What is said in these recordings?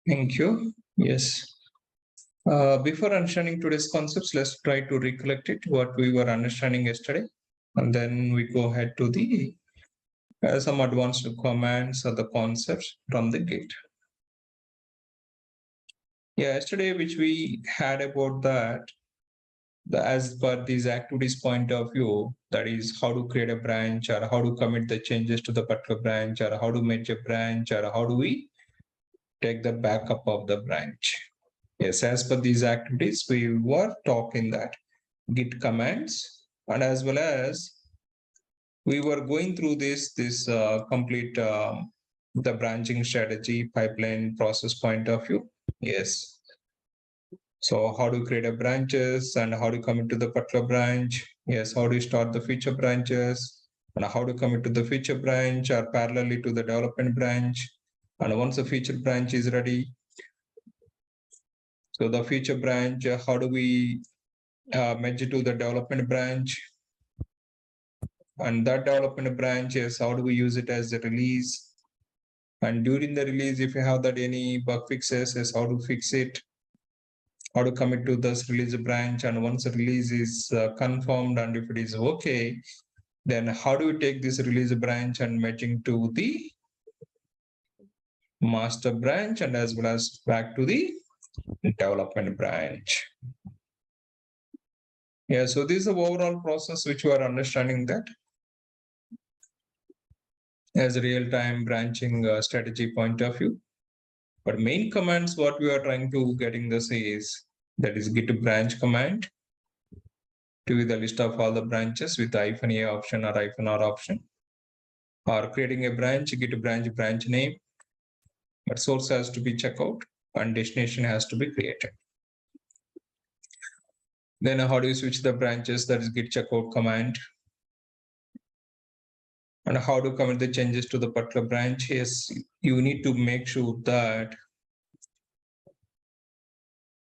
Thank you. Yes. Before understanding today's concepts, let's try to recollect it, what we were understanding yesterday. And then we go ahead to the some advanced commands or the concepts from the Git. Yeah, yesterday, which we had about that, as per these activities point of view, that is how to create a branch or how to commit the changes to the particular branch or how to merge a branch or how do we take the backup of the branch. Yes, as per these activities, we were talking that Git commands, and as well as we were going through this complete the branching strategy pipeline process point of view. Yes. So how to create a branches and how to commit to the particular branch. Yes, how to start the feature branches and how to commit to the feature branch or parallelly to the development branch. And once the feature branch is ready, so the feature branch, how do we merge it to the development branch? And that development branch is how do we use it as a release? And during the release, if you have that any bug fixes, is how to fix it, how to commit to this release branch. And once the release is confirmed and if it is okay, then how do we take this release branch and merging to the master branch and as well as back to the development branch. Yeah, so this is the overall process which we are understanding that as a real-time branching strategy point of view. But main commands, what we are trying to getting this is that is git branch command to be the list of all the branches with -a option or -r option, or creating a branch, git branch name, but source has to be checkout and destination has to be created. Then how do you switch the branches? That is git checkout command. And how to commit the changes to the particular branch is you need to make sure that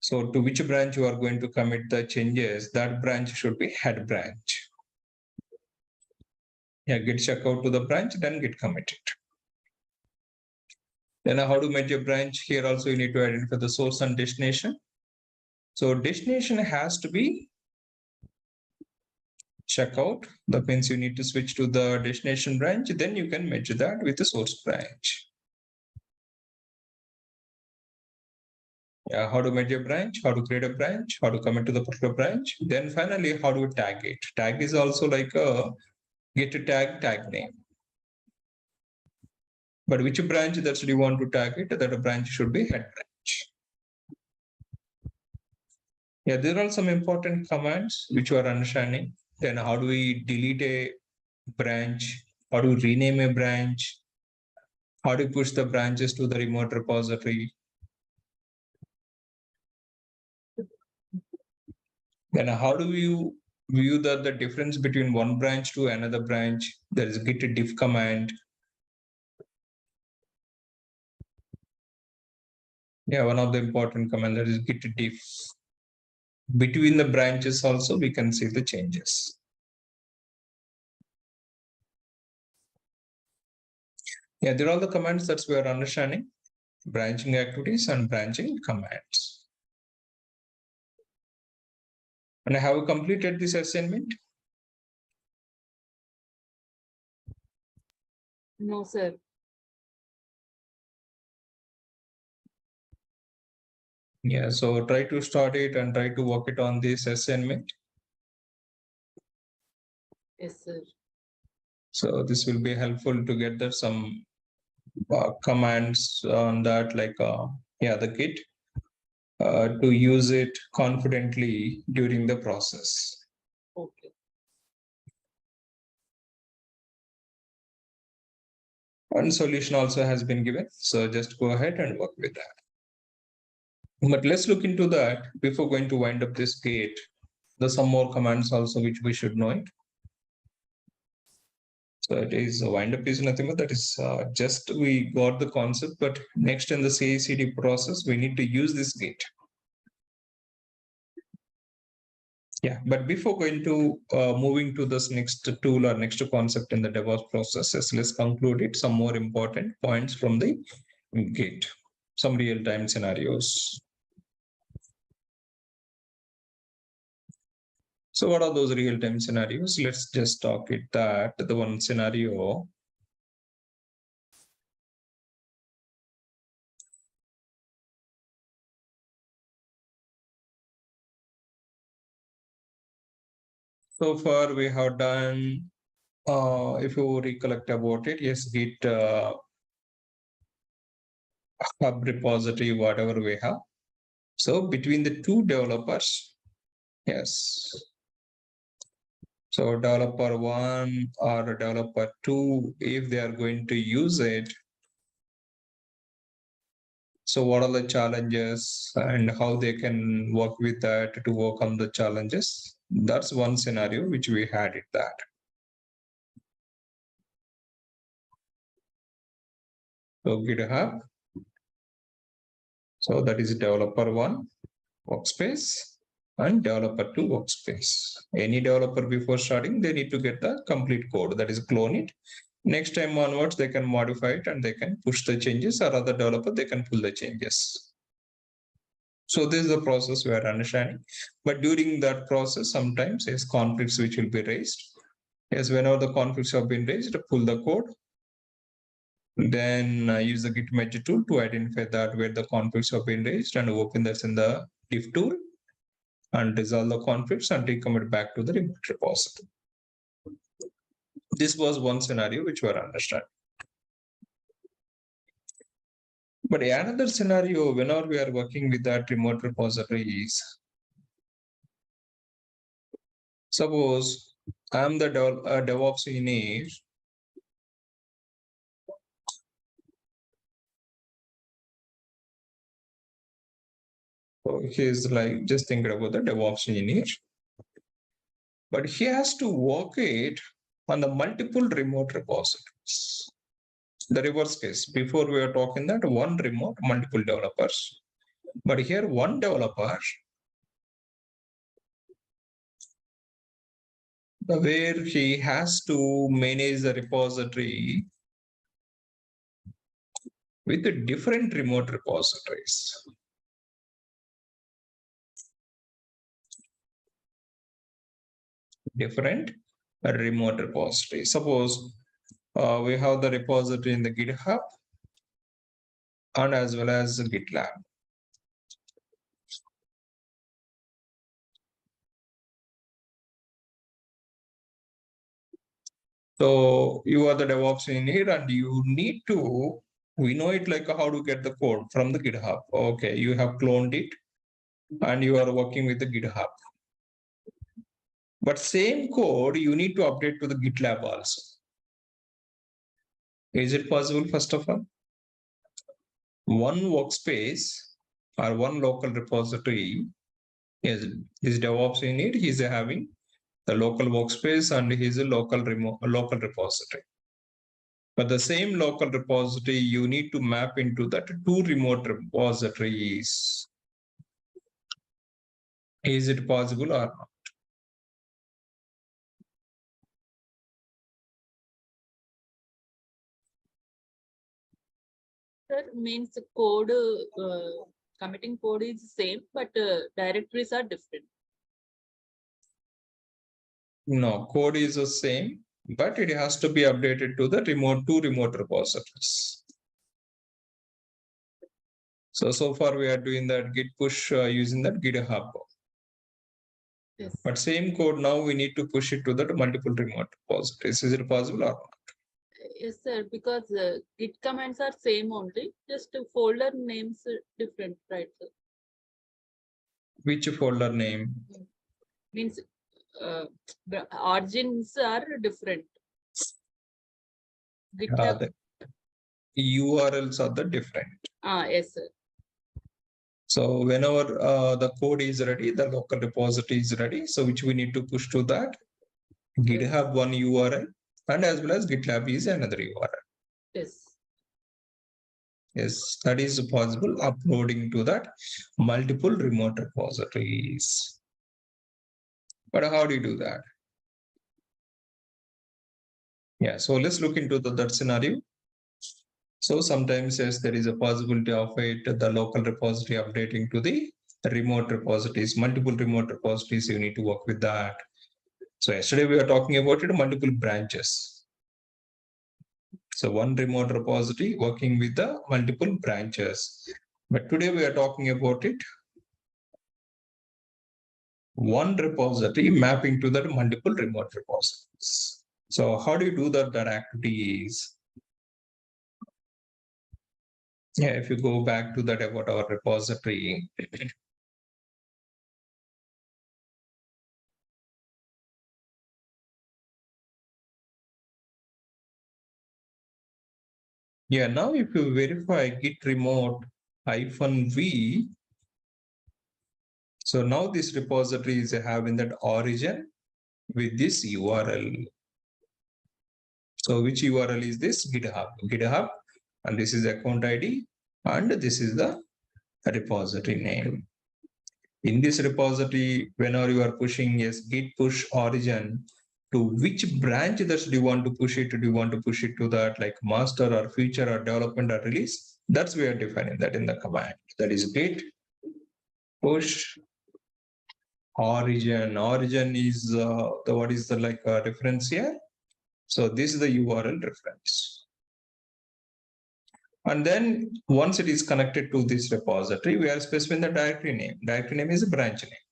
so to which branch you are going to commit the changes, that branch should be head branch. Yeah, git checkout to the branch, then git commit it. Then how to merge a branch? Here also you need to identify the source and destination. So destination has to be checkout. That means you need to switch to the destination branch. Then you can merge that with the source branch. Yeah, how to merge a branch, how to create a branch, how to commit to the particular branch. Then finally, how do we tag it? Tag is also like a git tag name. But which branch that you want to tag it? That a branch should be head branch. Yeah, there are some important commands which you are understanding. Then how do we delete a branch? How do we rename a branch? How do you push the branches to the remote repository? Then how do you view the difference between one branch to another branch? There is git diff command. Yeah, one of the important command that is git diff. Between the branches also we can see the changes. Yeah, there are all the commands that we are understanding. Branching activities and branching commands. And I have completed this assignment. No, sir. Yeah, so try to start it and try to work it on this assignment. Yes, sir. So this will be helpful to get there some commands on that, like yeah, the Git to use it confidently during the process. Okay. And solution also has been given. So just go ahead and work with that. But let's look into that before going to wind up this Git. There's some more commands also which we should know it. So it is wind up is nothing but that is just we got the concept, but next in the CI/CD process we need to use this Git. Yeah, but before going to moving to this next tool or next concept in the DevOps processes, let's conclude it some more important points from the Git. some real-time scenarios. So what are those real-time scenarios? Let's just talk it that the one scenario. So far we have done, if you recollect about it, yes, Git hub repository, whatever we have. So between the two developers, yes. So developer 1 or developer 2, if they are going to use it, so what are the challenges and how they can work with that to overcome the challenges? That's one scenario which we had it that. So GitHub. So that is developer 1 workspace and developer 2 workspace. Any developer before starting, they need to get the complete code, that is clone it. Next time onwards, they can modify it and they can push the changes, or other developer, they can pull the changes. So this is the process we are understanding. But during that process, sometimes there's conflicts which will be raised. Yes, whenever the conflicts have been raised, pull the code. Then use the Git merge tool to identify that where the conflicts have been raised and open this in the diff tool and resolve the conflicts and recommit back to the remote repository. This was one scenario which we are understanding. But another scenario, whenever we are working with that remote repository is, suppose I'm the DevOps engineer. So he's like just thinking about the DevOps engineer, but he has to work it on the multiple remote repositories. The reverse case, before we were talking that one remote, multiple developers, but here one developer, where he has to manage the repository with the different remote repositories. Different remote repositories. Suppose we have the repository in the GitHub and as well as the GitLab. So you are the DevOps engineer and you need to, we know it like how to get the code from the GitHub. Okay, you have cloned it and you are working with the GitHub. But same code you need to update to the GitLab also. Is it possible, first of all? One workspace or one local repository, yes, this DevOps engineer, he is having the local workspace and his local repository. But the same local repository, you need to map into that two remote repositories. Is it possible or not? Sir, means code, committing code is same, but directories are different. No, code is the same, but it has to be updated to the two remote repositories. So far we are doing that Git push using that GitHub. Yes. But same code now we need to push it to the multiple remote repositories. Is it possible or not? Yes, sir, because Git commands are same only, just folder names different, right, sir? Which folder name? Means the origins are different. GitHub. The URLs are the different. Yes, sir. So whenever the code is ready, the local repository is ready. So which we need to push to that. GitHub one URL and as well as GitLab is another URL. Yes. Yes, that is possible, uploading to that multiple remote repositories. But how do you do that? Yeah, so let's look into that scenario. So sometimes yes, there is a possibility of it, the local repository updating to the remote repositories, multiple remote repositories, you need to work with that. So yesterday we were talking about it, multiple branches. So one remote repository working with the multiple branches. But today we are talking about it, one repository mapping to the multiple remote repositories. So how do you do that? That activity is, yeah, if you go back to that about our repository, yeah, now if you verify git remote -v, so now this repository is having that origin with this URL. So which URL is this? GitHub, and this is account ID, and this is the repository name. In this repository, whenever you are pushing yes, git push origin, to which branch that do you want to push it? Do you want to push it to that like master or feature or development or release? That's we are defining that in the command. That is git push origin. Origin is the what is the like reference here? So this is the URL reference. And then once it is connected to this repository, we are specifying the directory name. Directory name is a branch name.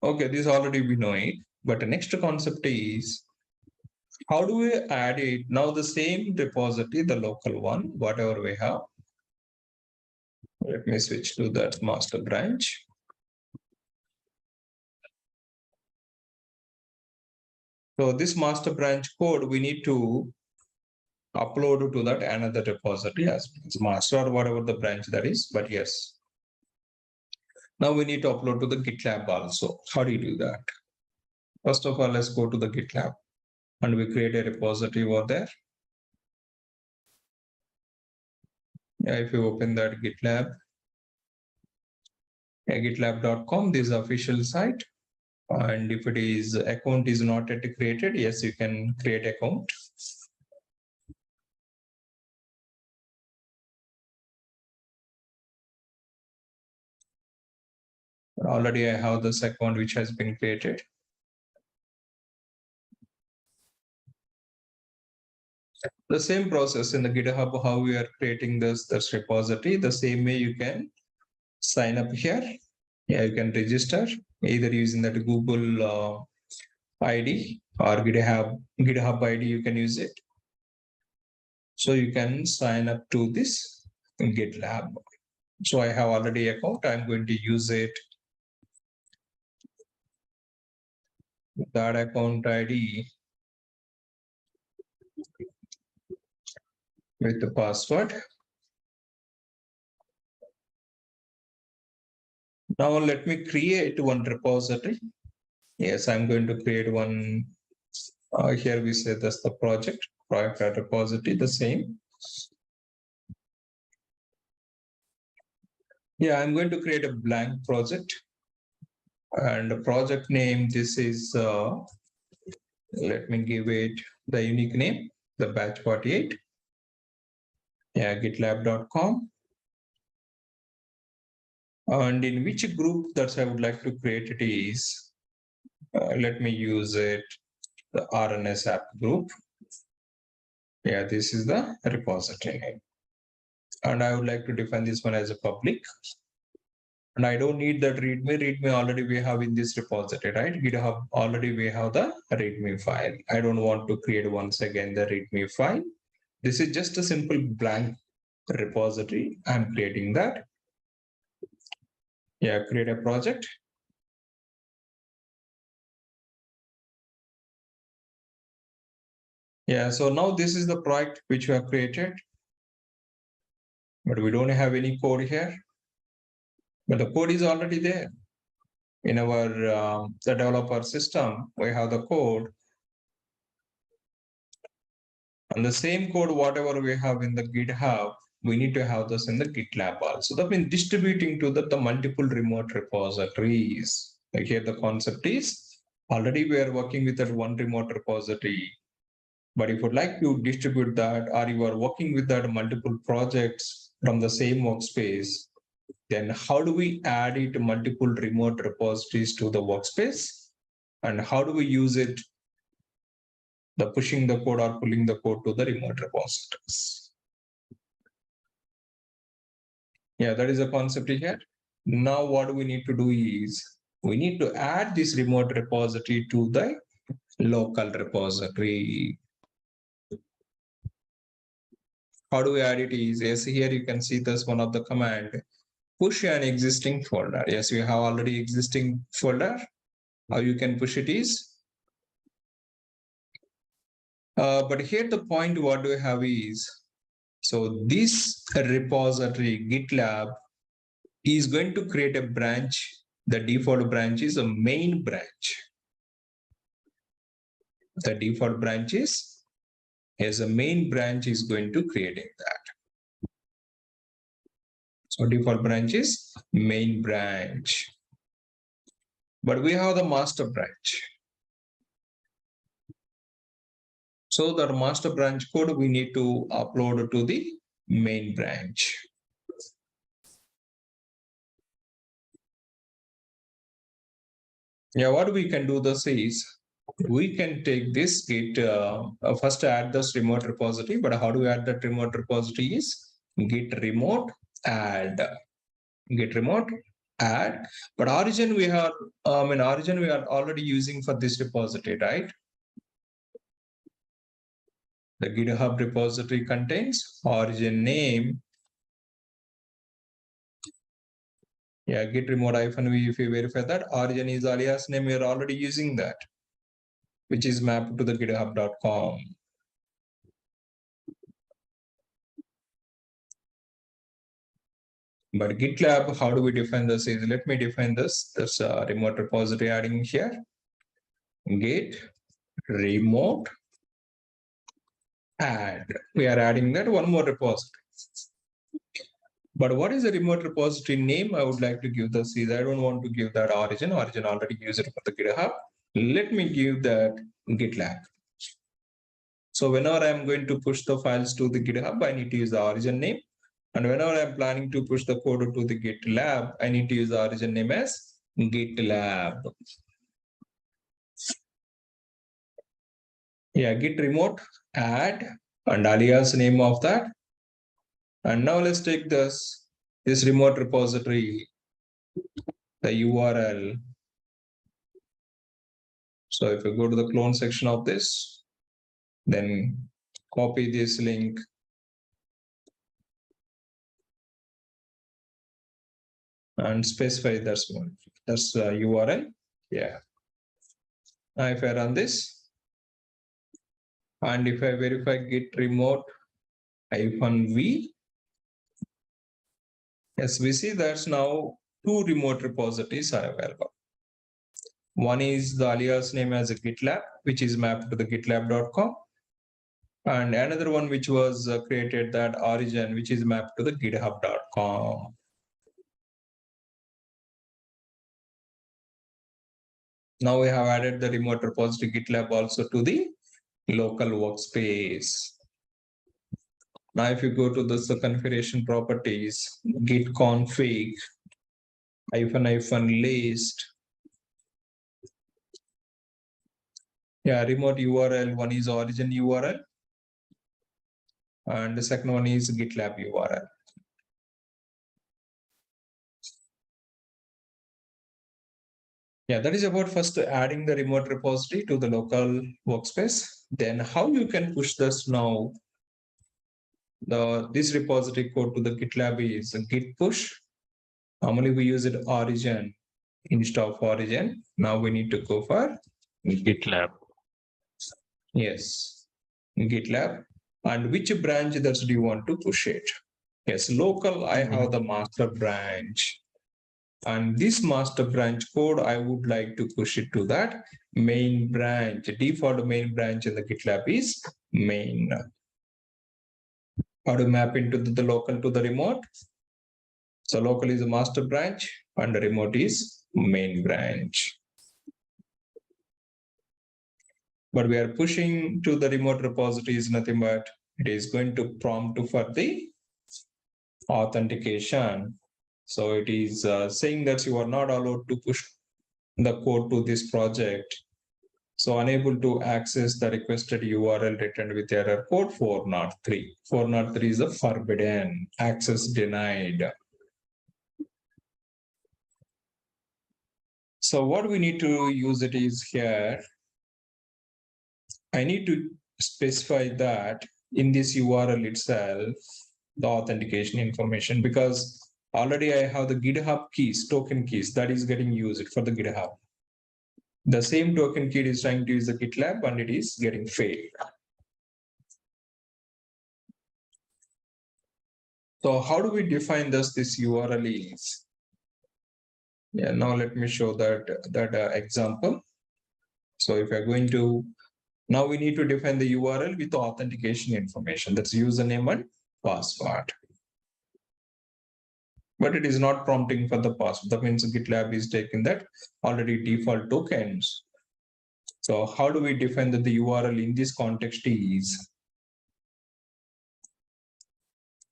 Okay, this already we know it. But the next concept is how do we add it? Now the same repository, the local one, whatever we have. Let me switch to that master branch. So this master branch code, we need to upload to that another repository as master or whatever the branch that is, but yes. Now we need to upload to the GitLab also. How do you do that? First of all, let's go to the GitLab and we create a repository over there. Yeah, if you open that GitLab, gitlab.com, this is the official site. And if it is account is not yet created, yes, you can create account. Already I have this account which has been created. The same process in the GitHub, how we are creating this repository, the same way you can sign up here. Yeah, you can register either using that Google ID or GitHub ID, you can use it. So you can sign up to this GitLab. So I have already account, I'm going to use it. That account ID with the password. Now let me create one repository. Yes, I'm going to create one. Here we say that's the project repository, the same. Yeah, I'm going to create a blank project. And the project name, this is, let me give it the unique name, the batch 48. Yeah, gitlab.com. And in which group that I would like to create it is, let me use it, the RNS app group. Yeah, this is the repository name. And I would like to define this one as a public. And I don't need that readme already we have in this repository, right? GitHub already we have the readme file. I don't want to create once again the readme file. This is just a simple blank repository. I'm creating that. Yeah, create a project. Yeah, so now this is the project which we have created. But we don't have any code here. But the code is already there. In our the developer system, we have the code. And the same code, whatever we have in the GitHub, we need to have this in the GitLab also. That means distributing to the multiple remote repositories. Like here the concept is Already we are working with that one remote repository. But if you would like to distribute that, or you are working with that multiple projects from the same workspace, then how do we add it multiple remote repositories to the workspace? And how do we use it, the pushing the code or pulling the code to the remote repositories? Yeah, that is a concept here. Now what we need to do is, we need to add this remote repository to the local repository. How do we add it is, yes, here you can see this one of the command, push an existing folder. Yes, we have already existing folder. How you can push it is, but here the point what do we have is, so this repository GitLab is going to create a branch. The default branch is a main branch. The default branch is, as a main branch is going to creating that. So default branch is main branch. But we have the master branch. So the master branch code we need to upload to the main branch. Yeah, what we can do this is, we can take this Git, first add this remote repository, but how do we add that remote repository is Git remote add. Git remote add, but origin we are, origin we are already using for this repository, right? The GitHub repository contains origin name. Yeah, git remote -v, if you verify that origin is alias name, we are already using that, which is mapped to the github.com. But GitLab, how do we define this is, let me define this remote repository adding here, git remote add. We are adding that one more repository. But what is the remote repository name? I would like to give this is, I don't want to give that origin already use it for the GitHub. Let me give that GitLab. So whenever I'm going to push the files to the GitHub, I need to use the origin name. And whenever I'm planning to push the code to the GitLab, I need to use the origin name as GitLab. Yeah, git remote add and alias name of that. And now let's take this remote repository, the URL. So if you go to the clone section of this, then copy this link. And specify that's URL. Yeah. Now if I run this, and if I verify git remote -v, yes, we see that's now two remote repositories are available. One is the alias name as a GitLab, which is mapped to the gitlab.com. And another one which was created, that origin, which is mapped to the github.com. Now we have added the remote repository GitLab also to the local workspace. Now, if you go to this configuration properties, git config -list. Yeah, remote URL, one is origin URL, and the second one is GitLab URL. Yeah, that is about first adding the remote repository to the local workspace. Then how you can push this now. This repository code to the GitLab is git push. Normally we use it origin instead of origin. Now we need to go for GitLab. Yes, GitLab. And which branch that do you want to push it? Yes, local, I have the master branch. And this master branch code, I would like to push it to that main branch. Default main branch in the GitLab is main. How to map into the local to the remote? So local is a master branch and the remote is main branch. but we are pushing to the remote repository is nothing but it is going to prompt for the authentication. So it is saying that you are not allowed to push the code to this project. So unable to access the requested URL returned with error code 403. 403 is a forbidden, access denied. So what we need to use it is here. I need to specify that in this URL itself, the authentication information, because already I have the GitHub keys, token keys that is getting used for the GitHub. The same token key is trying to use the GitLab and it is getting failed. So how do we define this URL is? Yeah, now let me show that example. So if you're going to, now we need to define the URL with the authentication information. That's username and password. But it is not prompting for the password. That means GitLab is taking that already default tokens. So how do we define that the URL in this context is?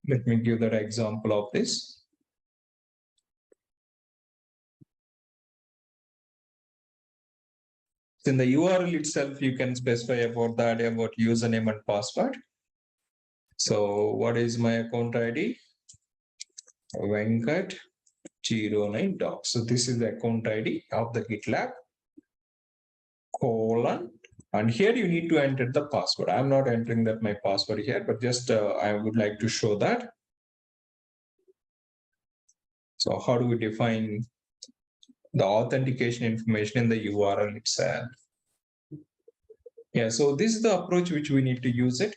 Let me give that example of this. In the URL itself, you can specify about that, about username and password. So what is my account ID? Venkat09 doc. So this is the account ID of the GitLab, colon. And here you need to enter the password. I'm not entering that my password here, but just I would like to show that. So how do we define the authentication information in the URL itself? Yeah, so this is the approach which we need to use it.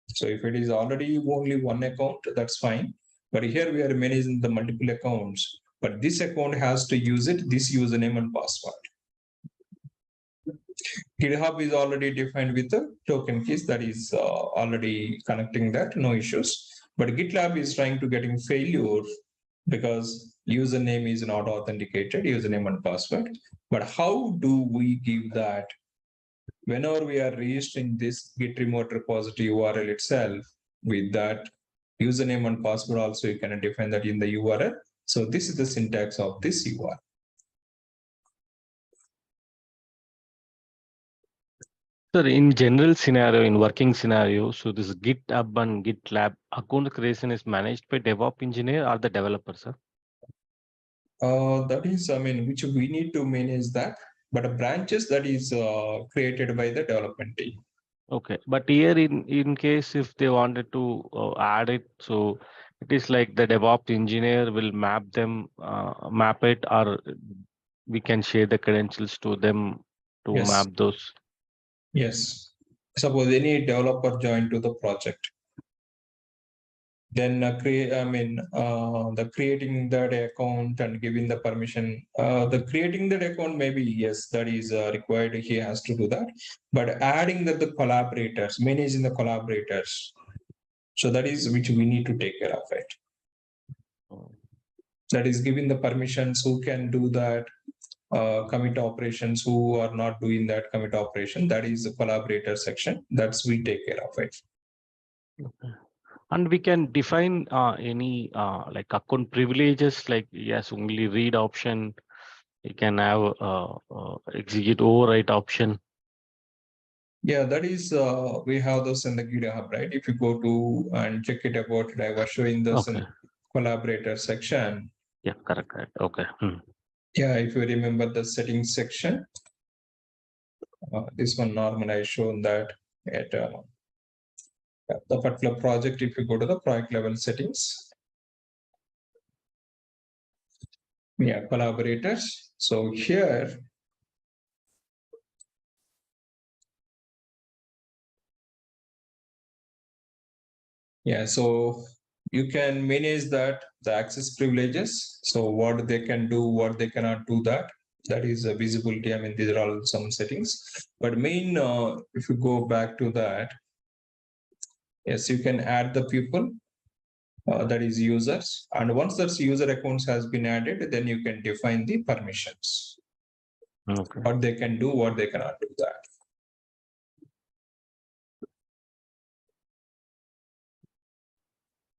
So if it is already only one account, that's fine. But here we are managing the multiple accounts. But this account has to use it, this username and password. GitHub is already defined with the token keys that is already connecting that, no issues. But GitLab is trying to getting failure because username is not authenticated, username and password. But how do we give that? Whenever we are registering this Git remote repository URL itself with that username and password, also you can define that in the URL. So this is the syntax of this URL. Sir, in general scenario, in working scenario, so this GitHub and GitLab account creation is managed by DevOps engineer or the developer, sir? That is, I mean, which we need to manage that, but branches that is created by the development team. Okay, but here in case if they wanted to add it, so it is like the DevOps engineer will map it, or we can share the credentials to them to Yes. map those. Yes. Suppose any developer joined to the project, then the creating that account and giving the permission, the creating that account, maybe yes, that is required. He has to do that, but adding that the collaborators, managing the collaborators, so that is which we need to take care of it. That is giving the permissions who can do that, commit operations, who are not doing that commit operation. That is the collaborator section. That's we take care of it. Okay. And we can define any like account privileges, like yes, only read option. You can have execute overwrite option. Yeah, that is, we have those in the GitHub, right? If you go to and check it about it, I was showing this in collaborator section. Yeah, correct. Okay. Yeah, if you remember the settings section, this one normally I shown that at the particular project. If you go to the project level settings, yeah, collaborators. So here, yeah, so you can manage that, the access privileges. So what they can do, what they cannot do, that is a visibility. I mean, these are all some settings, but main, if you go back to that, yes, you can add the people, that is users. And once that user accounts has been added, then you can define the permissions. Okay. What they can do, what they cannot do that.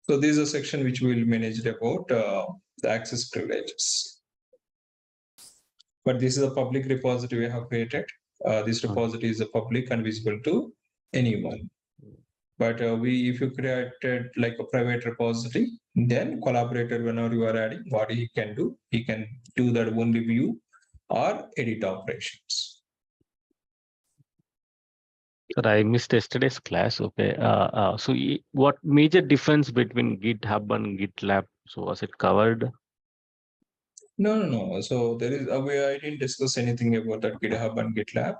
So this is a section which we will manage about the access privileges. But this is a public repository we have created. This repository is a public and visible to anyone. But if you created like a private repository, then collaborator, whenever you are adding, what he can do that only view or edit operations. Sir, I missed yesterday's class. Okay. So what major difference between GitHub and GitLab? So was it covered? No. So there is I didn't discuss anything about that GitHub and GitLab.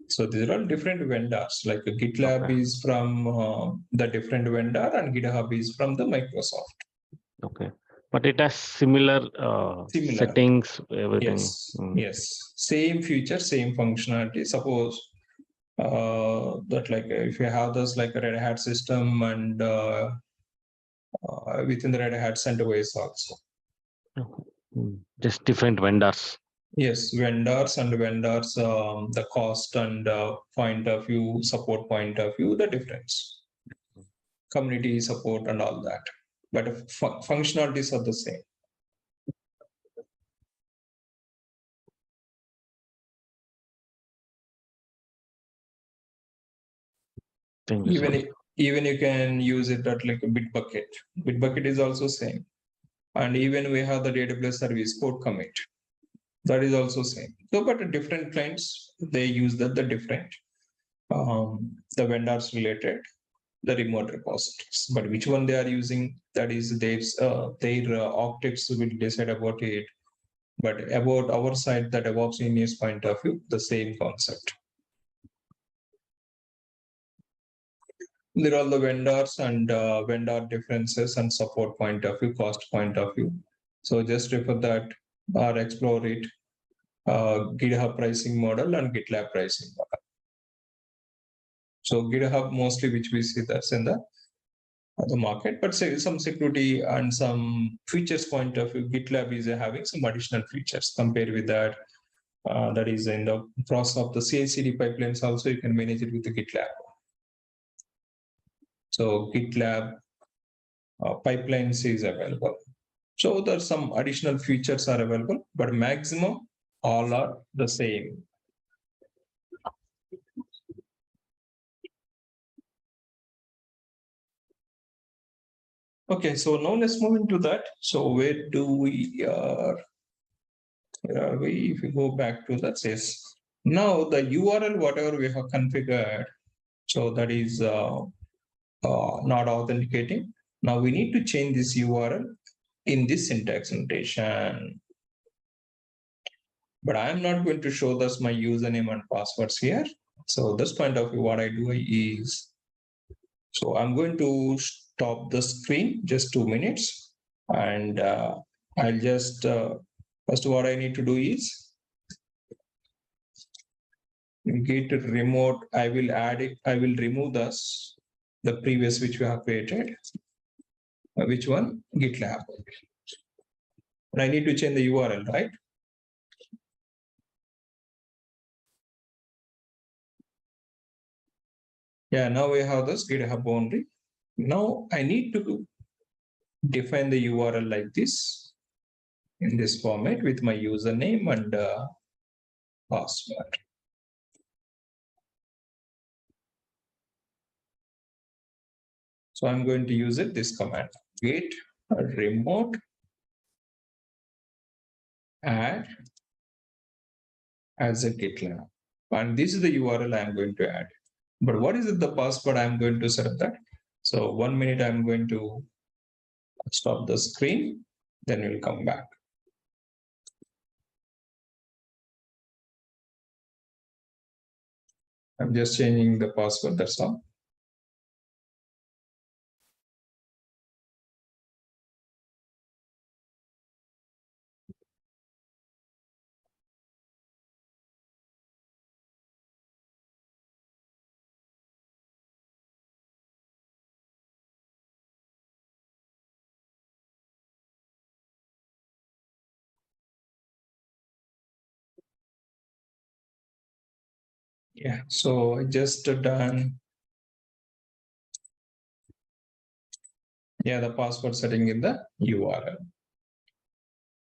So these are all different vendors. Like a GitLab is from the different vendor, and GitHub is from the Microsoft. Okay, but it has similar settings, everything. Yes, same feature, same functionality. Suppose that like if you have this like a Red Hat system and within the Red Hat CentOS also. Just different vendors. Yes, vendors, the cost and point of view, support point of view, the difference. Community support and all that. But functionalities are the same. Thank you, even you can use it at like a Bitbucket. Bitbucket is also same. And even we have the database service code commit. That is also same. So, but different clients, they use the different, the vendors related, the remote repositories. But which one they are using, that is their architects will decide about it. But about our side, the DevOps engineers point of view, the same concept. There are all the vendors and vendor differences and support point of view, cost point of view. So just refer that or explore it. GitHub pricing model and GitLab pricing model. So GitHub mostly, which we see that's in the market, but say some security and some features point of view, GitLab is having some additional features compared with that. That is in the process of the CI/CD pipelines. Also, you can manage it with the GitLab. So GitLab pipelines is available. So there's some additional features are available, but maximum all are the same. Okay, so now let's move into that. So where do we if we go back to that says now the URL whatever we have configured, so that is not authenticating. Now we need to change this URL in this syntax notation. But I am not going to show this my username and passwords here. So this point of view, what I do is, so I'm going to stop the screen just 2 minutes, and I'll just first what I need to do is git remote. I will add it. I will remove the previous which we have created. Which one? GitLab. And I need to change the URL, right? Yeah, now we have this GitHub boundary. Now I need to define the URL like this in this format with my username and password. So I'm going to use it this command git remote add as a GitLab, and this is the URL I'm going to add. But what is it, the password I'm going to set up that? So 1 minute I'm going to stop the screen, then we'll come back. I'm just changing the password, that's all. Yeah, so I just done Yeah, the password setting in the URL.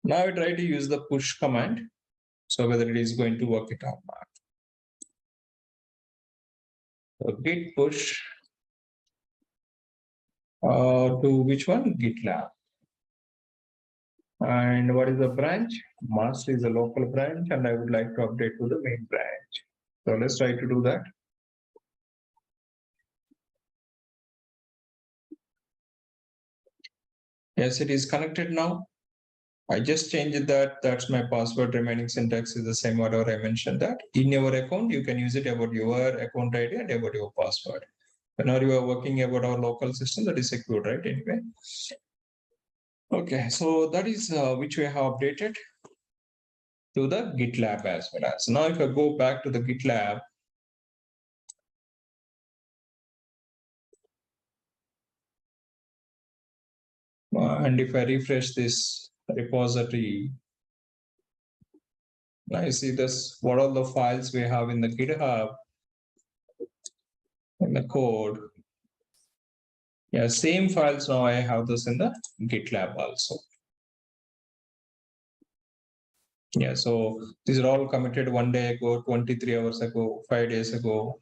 Now I try to use the push command. So whether it is going to work it or not. So git push to which one? GitLab. And what is the branch? Master is a local branch, and I would like to update to the main branch. So let's try to do that. Yes, it is connected now. I just changed that. That's my password. Remaining syntax is the same, whatever I mentioned that. In your account, you can use it about your account ID and about your password. Whenever you are working about our local system, that is secure, right? Anyway. Okay, so that is which we have updated to the GitLab as well as. Now, if I go back to the GitLab, and if I refresh this repository, I see this, what are the files we have in the GitHub, in the code. Yeah, same files now I have this in the GitLab also. Yeah, so these are all committed 1 day ago, 23 hours ago, 5 days ago.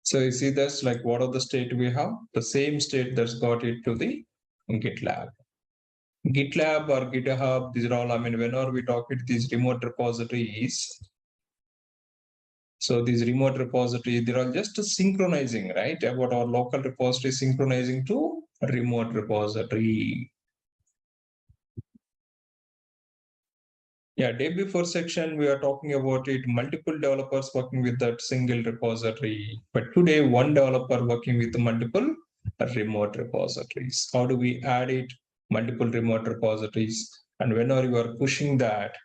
So you see this, like what are the state we have? The same state that's got it to the GitLab. GitLab or GitHub, these are all, I mean, whenever we talk with these remote repositories, so these remote repository, they're all just synchronizing, right? About our local repository synchronizing to remote repository. Yeah, day before section, we are talking about it, multiple developers working with that single repository. But today, one developer working with multiple remote repositories. How do we add it? Multiple remote repositories. And whenever you are pushing that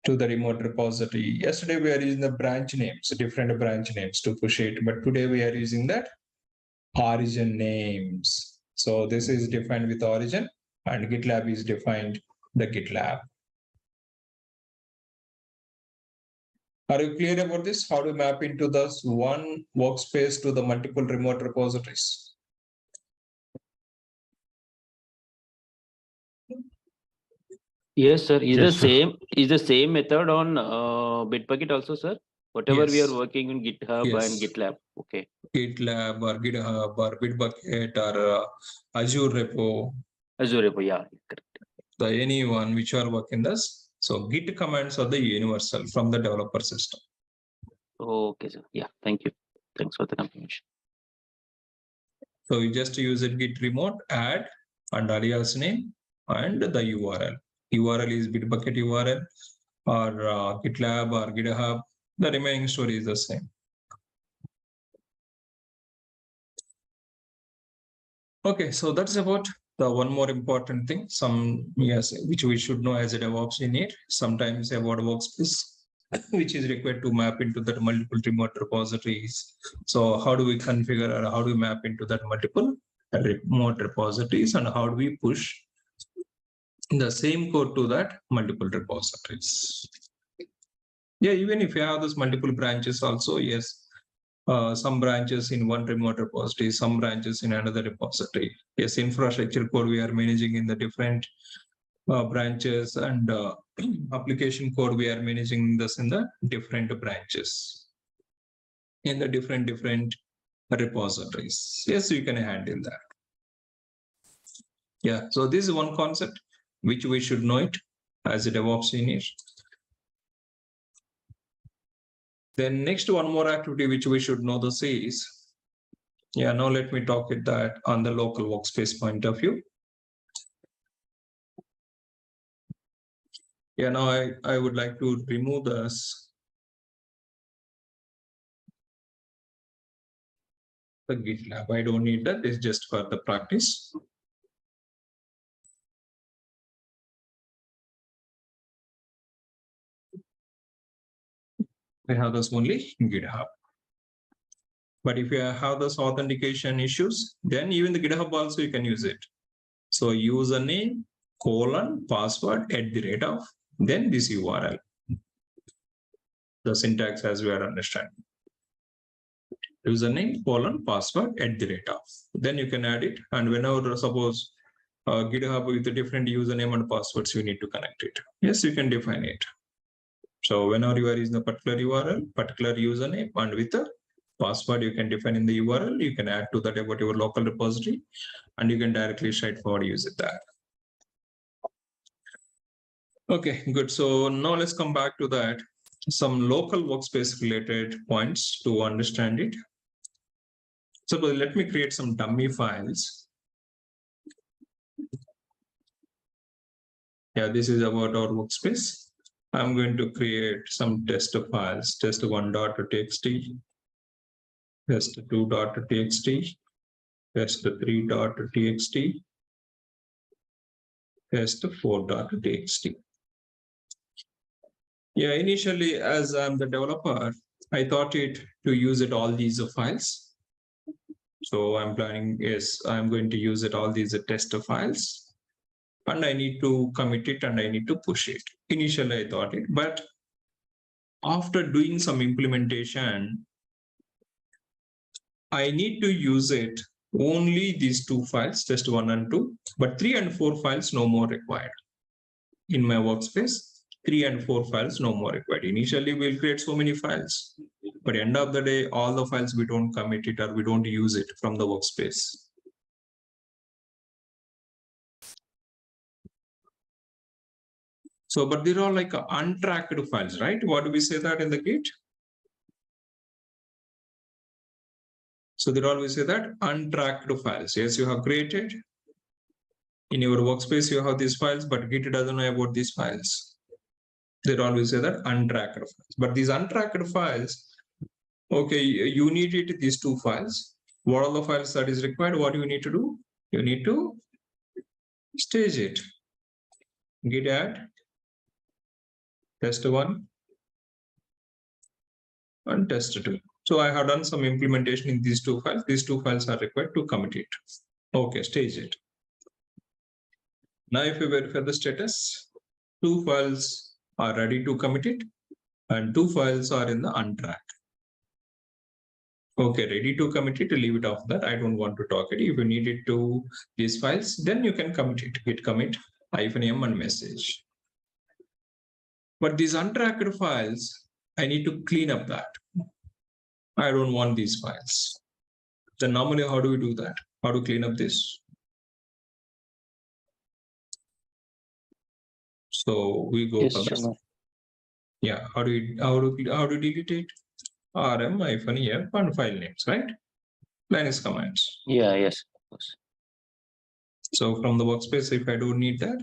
to the remote repository, yesterday we are using the branch names, different branch names to push it. But today we are using that origin names. So this is defined with origin and GitLab is defined the GitLab. Are you clear about this? How to map into this one workspace to the multiple remote repositories? Yes, sir. Is Yes, sir. the same method on Bitbucket also, sir? Whatever we are Yes. working in GitHub and Yes. GitLab. Okay. GitLab or GitHub or Bitbucket or Azure Repo, Azure Repo, yeah, correct. the anyone which are working this. So Git commands are the universal from the developer system. Okay, sir. Yeah, thank you. Thanks for the confirmation. So you just use it Git remote, add and alias name and the URL. URL is Bitbucket URL or GitLab or GitHub. The remaining story is the same. Okay, so that's about the one more important thing. Which we should know as a DevOps you need. Sometimes about workspace, which is required to map into that multiple remote repositories. So how do we configure or how do we map into that multiple remote repositories and how do we push the same code to that multiple repositories? Yeah, even if you have those multiple branches also, yes, some branches in one remote repository, some branches in another repository. Yes, infrastructure code we are managing in the different branches and application code we are managing this in the different branches in the different repositories. Yes, you can handle that. Yeah, so this is one concept which we should know it as a DevOps engineer. Then next one more activity which we should know this is, yeah, now let me talk it that on the local workspace point of view. Yeah, now I would like to remove this. The GitLab, I don't need that, it's just for the practice. I have this only GitHub. But if you have those authentication issues, then even the GitHub also you can use it. So username, password @ then this URL. The syntax as we are understanding. username colon password @ of. Then you can add it, and whenever suppose GitHub with a different username and passwords, you need to connect it. Yes, you can define it. So whenever you are using a particular URL, particular username, and with a password you can define in the URL, you can add to that about your local repository, and you can directly straightforward use it there. Okay, good. So now let's come back to that. Some local workspace related points to understand it. So let me create some dummy files. Yeah, this is about our workspace. I'm going to create some test files, test1.txt, test2.txt, test3.txt, test4.txt. Yeah, initially, as I'm the developer, I thought it to use it all these files. So I'm planning, yes, I'm going to use it all these test files, and I need to commit it and I need to push it. Initially, I thought it, but after doing some implementation, I need to use it only these two files, test1 and 2, but 3 and 4 files no more required. In my workspace, 3 and 4 files no more required. Initially, we'll create so many files, but end of the day, all the files we don't commit it or we don't use it from the workspace. So, but they're all like untracked files, right? What do we say that in the Git? So they always say that untracked files. Yes, you have created in your workspace, you have these files, but Git doesn't know about these files. They always say that untracked files. But these untracked files, okay, you need it, these two files. What are the files that is required? What do you need to do? You need to stage it. Git add test1 and test2. So I have done some implementation in these two files. These two files are required to commit it. Okay, stage it. Now, if you verify the status, 2 files are ready to commit it, and 2 files are in the untrack. Okay, ready to commit it, leave it off that. I don't want to talk it. If you need it to these files, then you can commit it. Git commit -m and message. But these untracked files, I need to clean up that. I don't want these files. Then normally, how do we do that? How to clean up this? So we go Yes, for this. Sharma. Yeah, how do delete it? rm-ef and file names, right? Linux commands. Yeah, yes, of course. So from the workspace, if I don't need that,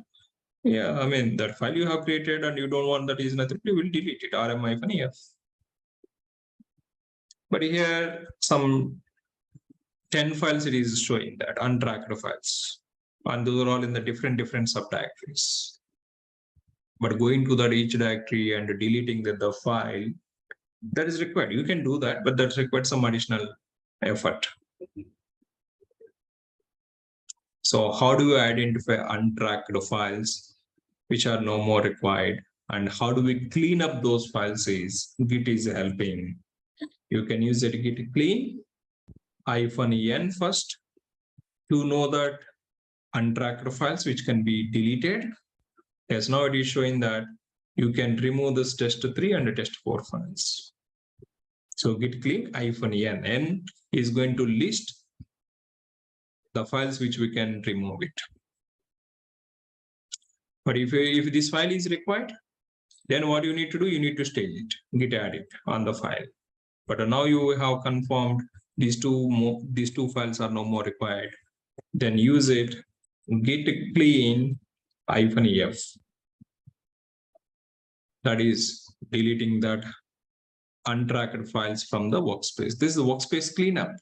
yeah, I mean that file you have created and you don't want that is nothing, you will delete it. rm-ef. But here some 10 files it is showing that untracked files, and those are all in the different subdirectories. But going to that each directory and deleting the file, that is required. You can do that, but that requires some additional effort. So how do you identify untracked files which are no more required? And how do we clean up those files is Git is helping. You can use it Git clean -n first to know that untracked files which can be deleted. Yes, now it is showing that you can remove this test3 and test4 files. So git clean -n. N is going to list the files which we can remove it. But if this file is required, then what you need to do, you need to stage it, git add it on the file. But now you have confirmed these two files are no more required. Then use it git clean -f. That is deleting that untracked files from the workspace. This is the workspace cleanup.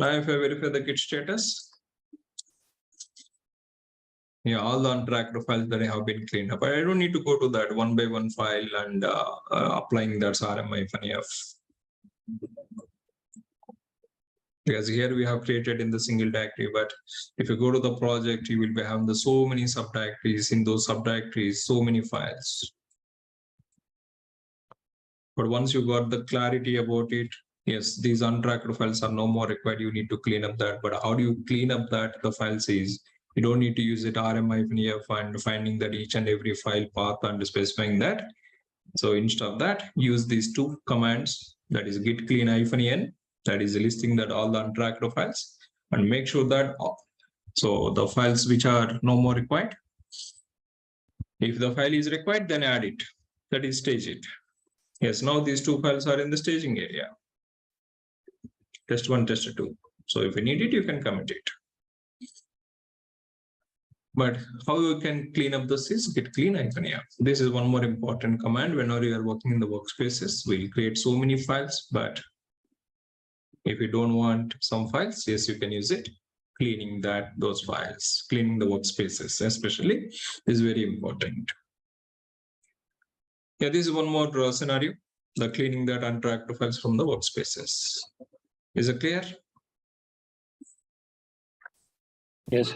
Now, if I verify the Git status, yeah, all the untracked files that have been cleaned up. I don't need to go to that one by one file and applying that rm-f. Because here we have created in the single directory, but if you go to the project, you will be having so many subdirectories. In those subdirectories, so many files. But once you got the clarity about it, yes, these untracked files are no more required. You need to clean up that. But how do you clean up that? The files is you don't need to use it rm-f and finding that each and every file path and specifying that. So instead of that, use these two commands, that is git clean -n, that is listing that all the untracked files, and make sure that so the files which are no more required, if the file is required, then add it, that is stage it. Yes, now these two files are in the staging area, test1, test2. So if you need it, you can commit it. But how you can clean up this is git clean -f. This is one more important command whenever you are working in the workspaces. We'll create so many files, but if you don't want some files, yes, you can use it. Cleaning those files, cleaning the workspaces especially is very important. Yeah, this is one more scenario, the cleaning that untracked files from the workspaces. Is it clear? Yes.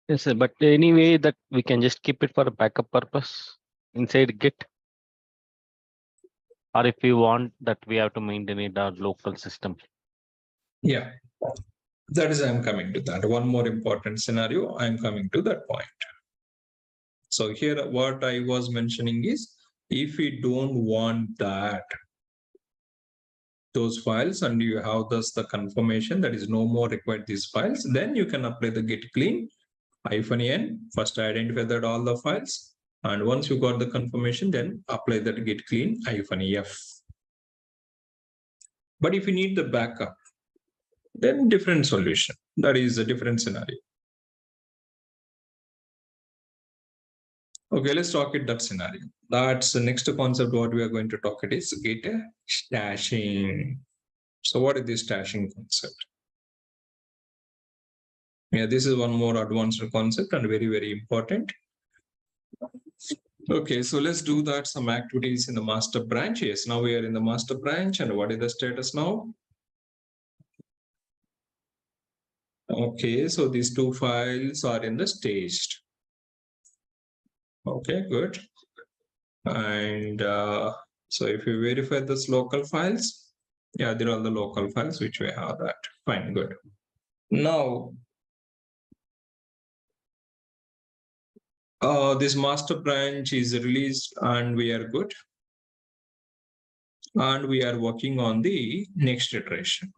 Yes, sir. But anyway, that we can just keep it for a backup purpose inside Git. Or if we want that, we have to maintain it our local system. Yeah, that is, I'm coming to that. One more important scenario, I'm coming to that point. So here, what I was mentioning is, if we don't want those files and you have thus the confirmation that is no more required these files, then you can apply the git clean -n, first identify that all the files, and once you got the confirmation, then apply that git clean -f. But if you need the backup, then different solution, that is a different scenario. Okay, let's talk it that scenario. That's the next concept what we are going to talk it is Git stashing. So what is this stashing concept? Yeah, this is one more advanced concept and very, very important. Okay, so let's do that some activities in the master branch. Yes, now we are in the master branch, and what is the status now? Okay, so these two files are in the staged. Okay, good. And so if you verify this local files, yeah, they're all the local files which we have that. Fine, good. Now, this master branch is released and we are good. And we are working on the next iteration.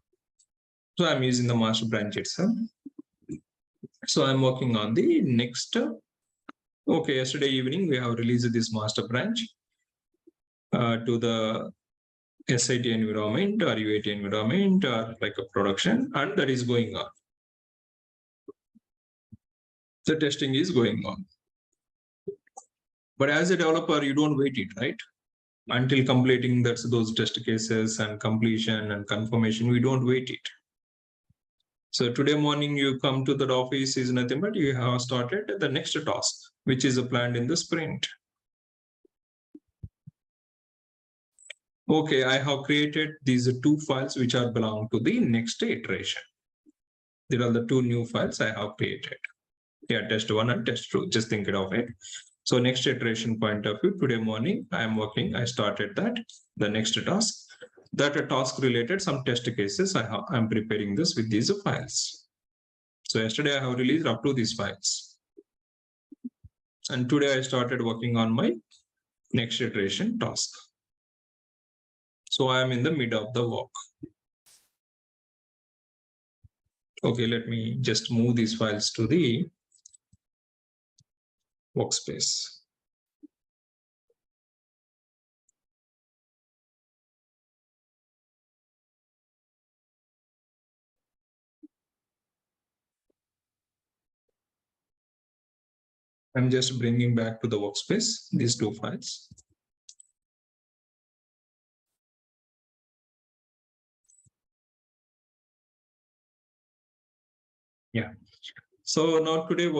So I'm using the master branch itself. So I'm working on the next. Okay, yesterday evening we have released this master branch to the SIT environment or UAT environment or like a production, and that is going on. The testing is going on. But as a developer, you don't wait it, right? Until completing those test cases and completion and confirmation, we don't wait it. So today morning you come to the office is nothing but you have started the next task, which is planned in the sprint. Okay, I have created these two files which are belong to the next iteration. There are the two new files I have created. Yeah, test1 and test2, just think of it. So next iteration point of view, today morning I am working, I started that, the next task. That a task related some test cases I'm preparing this with these files. So yesterday I have released up to these files. And today I started working on my next iteration task. So I am in the middle of the work. Okay, let me just move these files to the workspace. I'm just bringing back to the workspace these two files. Yeah. So now today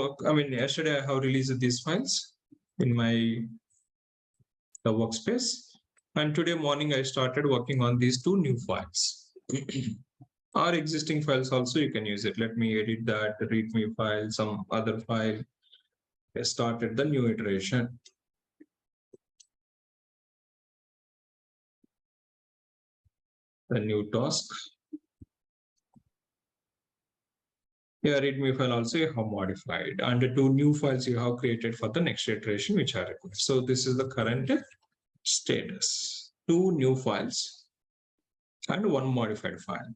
yesterday I have released these files in the workspace. And today morning I started working on these two new files. Or existing files also you can use it. Let me edit that readme file, some other file. I started the new iteration. the new task. Here readme file also you have modified, and the 2 new files you have created for the next iteration which are required. So this is the current status. 2 new files and 1 modified file.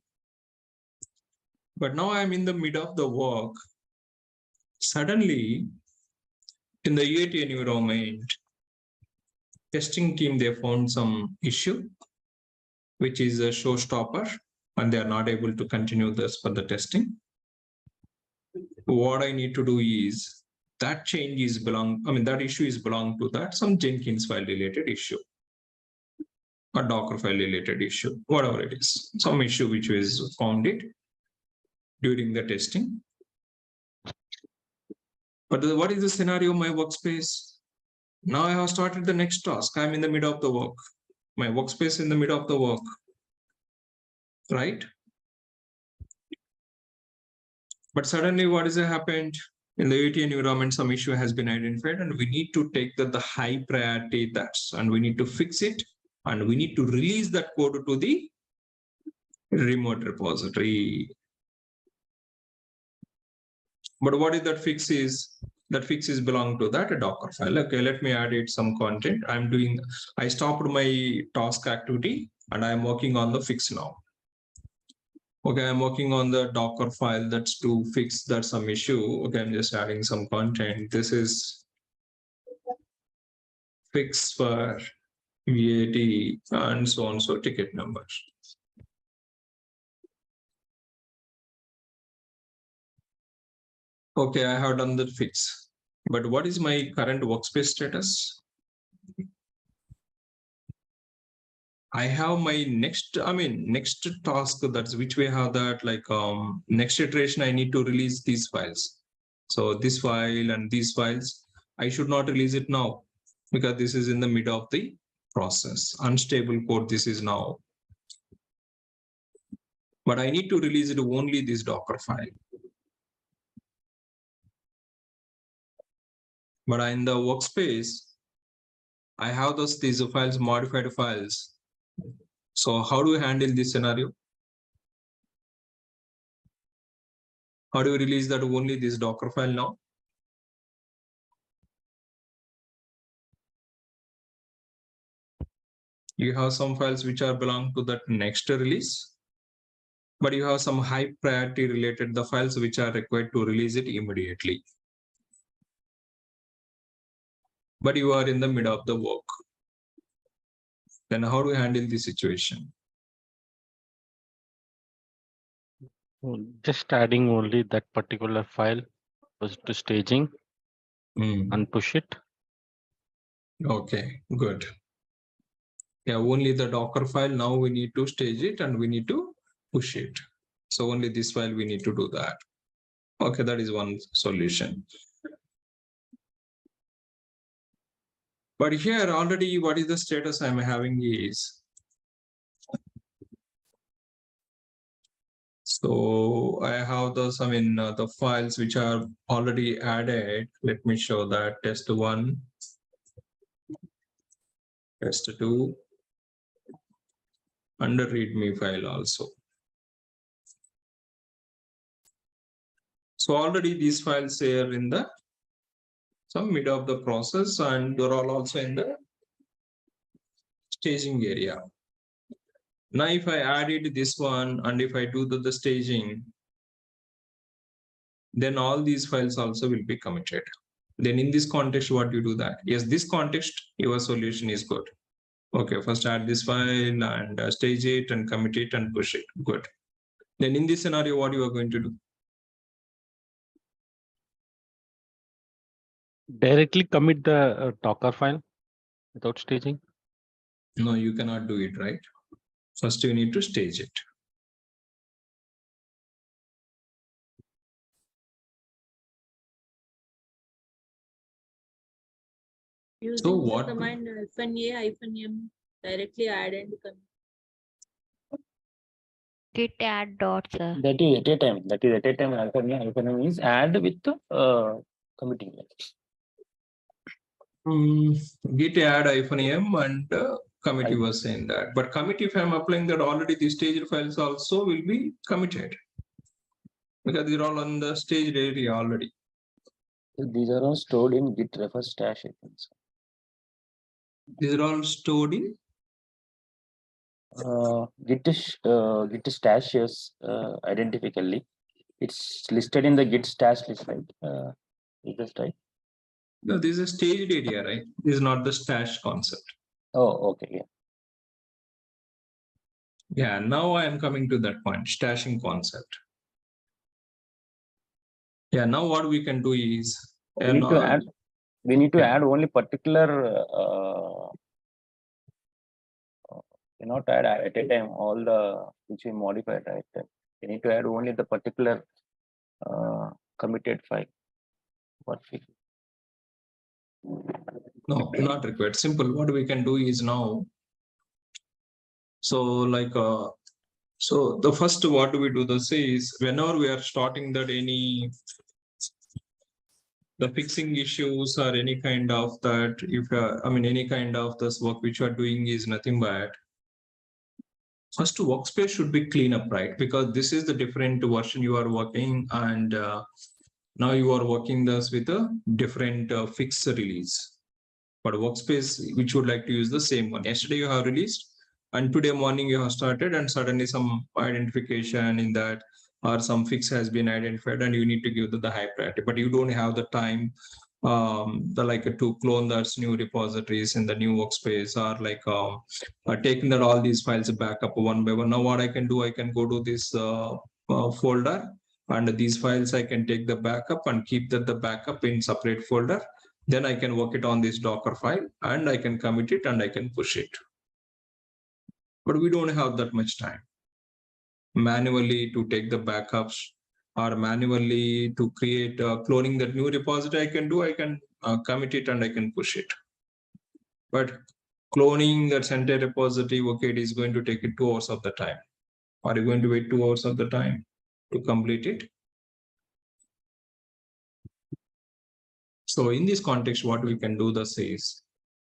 But now I'm in the middle of the work. Suddenly, in the UAT environment, testing team, they found some issue, which is a showstopper, and they are not able to continue this for the testing. What I need to do is that change is that issue is belong to that some Jenkins file related issue, a Docker file related issue, whatever it is, some issue which was found it during the testing. But what is the scenario of my workspace? Now I have started the next task. I'm in the middle of the work. My workspace in the middle of the work, right? But suddenly what has happened? In the UAT environment, some issue has been identified, and we need to take the high priority tasks, and we need to fix it, and we need to release that code to the remote repository. But what is that fix is? That fix is belong to that Docker file. Okay, let me add it some content. I stopped my task activity and I'm working on the fix now. Okay, I'm working on the Docker file that's to fix that some issue. Okay, I'm just adding some content. This is fix for VAT and so on, so ticket numbers. Okay, I have done the fix. But what is my current workspace status? I have my next task, that's which we have that next iteration, I need to release these files. So this file and these files, I should not release it now because this is in the middle of the process. Unstable code, this is now. But I need to release it only this Docker file. But in the workspace, I have these files, modified files. So how do we handle this scenario? How do we release that only this Docker file now? You have some files which are belong to that next release, but you have some high priority related the files which are required to release it immediately. But you are in the middle of the work. Then how do we handle this situation? Just adding only that particular file to staging and push it. Okay, good. Yeah, only the Docker file. Now we need to stage it and we need to push it. So only this file we need to do that. Okay, that is one solution. But here already what is the status I'm having is, so I have those, the files which are already added. Let me show that test1, test2, and the readme file also. So already these files are in the some mid of the process, and they're all also in the staging area. Now, if I added this one and if I do the staging, then all these files also will be committed. Then in this context, what you do that? Yes, this context, your solution is good. Okay, first add this file and stage it and commit it and push it. Good. Then in this scenario, what you are going to do? Directly commit the Docker file without staging? No, you cannot do it, right? First, you need to stage it. Using So the what? command -a-m directly add and commit. Git add dot, sir. That is at a time. That is at a time. -m is add with committing. Git add -m and commit you were saying that. But commit, if I'm applying that, already the staged files also will be committed because they're all on the staged area already. These are all stored in Git Refer Stash. I think so. These are all stored in Git Stash is identically. It's listed in the Git Stash list, right? Is this right? no, this is a staged area, right? This is not the stash concept. Oh, okay, yeah. Yeah, now I am coming to that point, stashing concept. Yeah, now what we can do is We need to add. We need to Yeah. add only particular. Cannot add at a time all the which we modified, right? We need to add only the particular committed file. What we No, not required. Simple. What we can do is now. So like so the first what do we do this is whenever we are starting that the fixing issues or any kind of that, if I mean any kind of this work which you are doing is nothing but first workspace should be clean up, right? Because this is the different version you are working, and now you are working this with a different fix release. But workspace which you would like to use the same one. Yesterday you have released, and today morning you have started, and suddenly some identification in that or some fix has been identified, and you need to give the high priority, but you don't have the time to clone those new repositories in the new workspace, or taking that all these files back up one by one. Now what I can do, I can go to this folder, and these files I can take the backup and keep the backup in separate folder. Then I can work it on this Docker file, and I can commit it, and I can push it. But we don't have that much time manually to take the backups, or manually to create cloning that new repository. I can commit it and I can push it. But cloning that entire repository, okay, it is going to take 2 hours of the time. Are you going to wait 2 hours of the time to complete it? So in this context, what we can do this is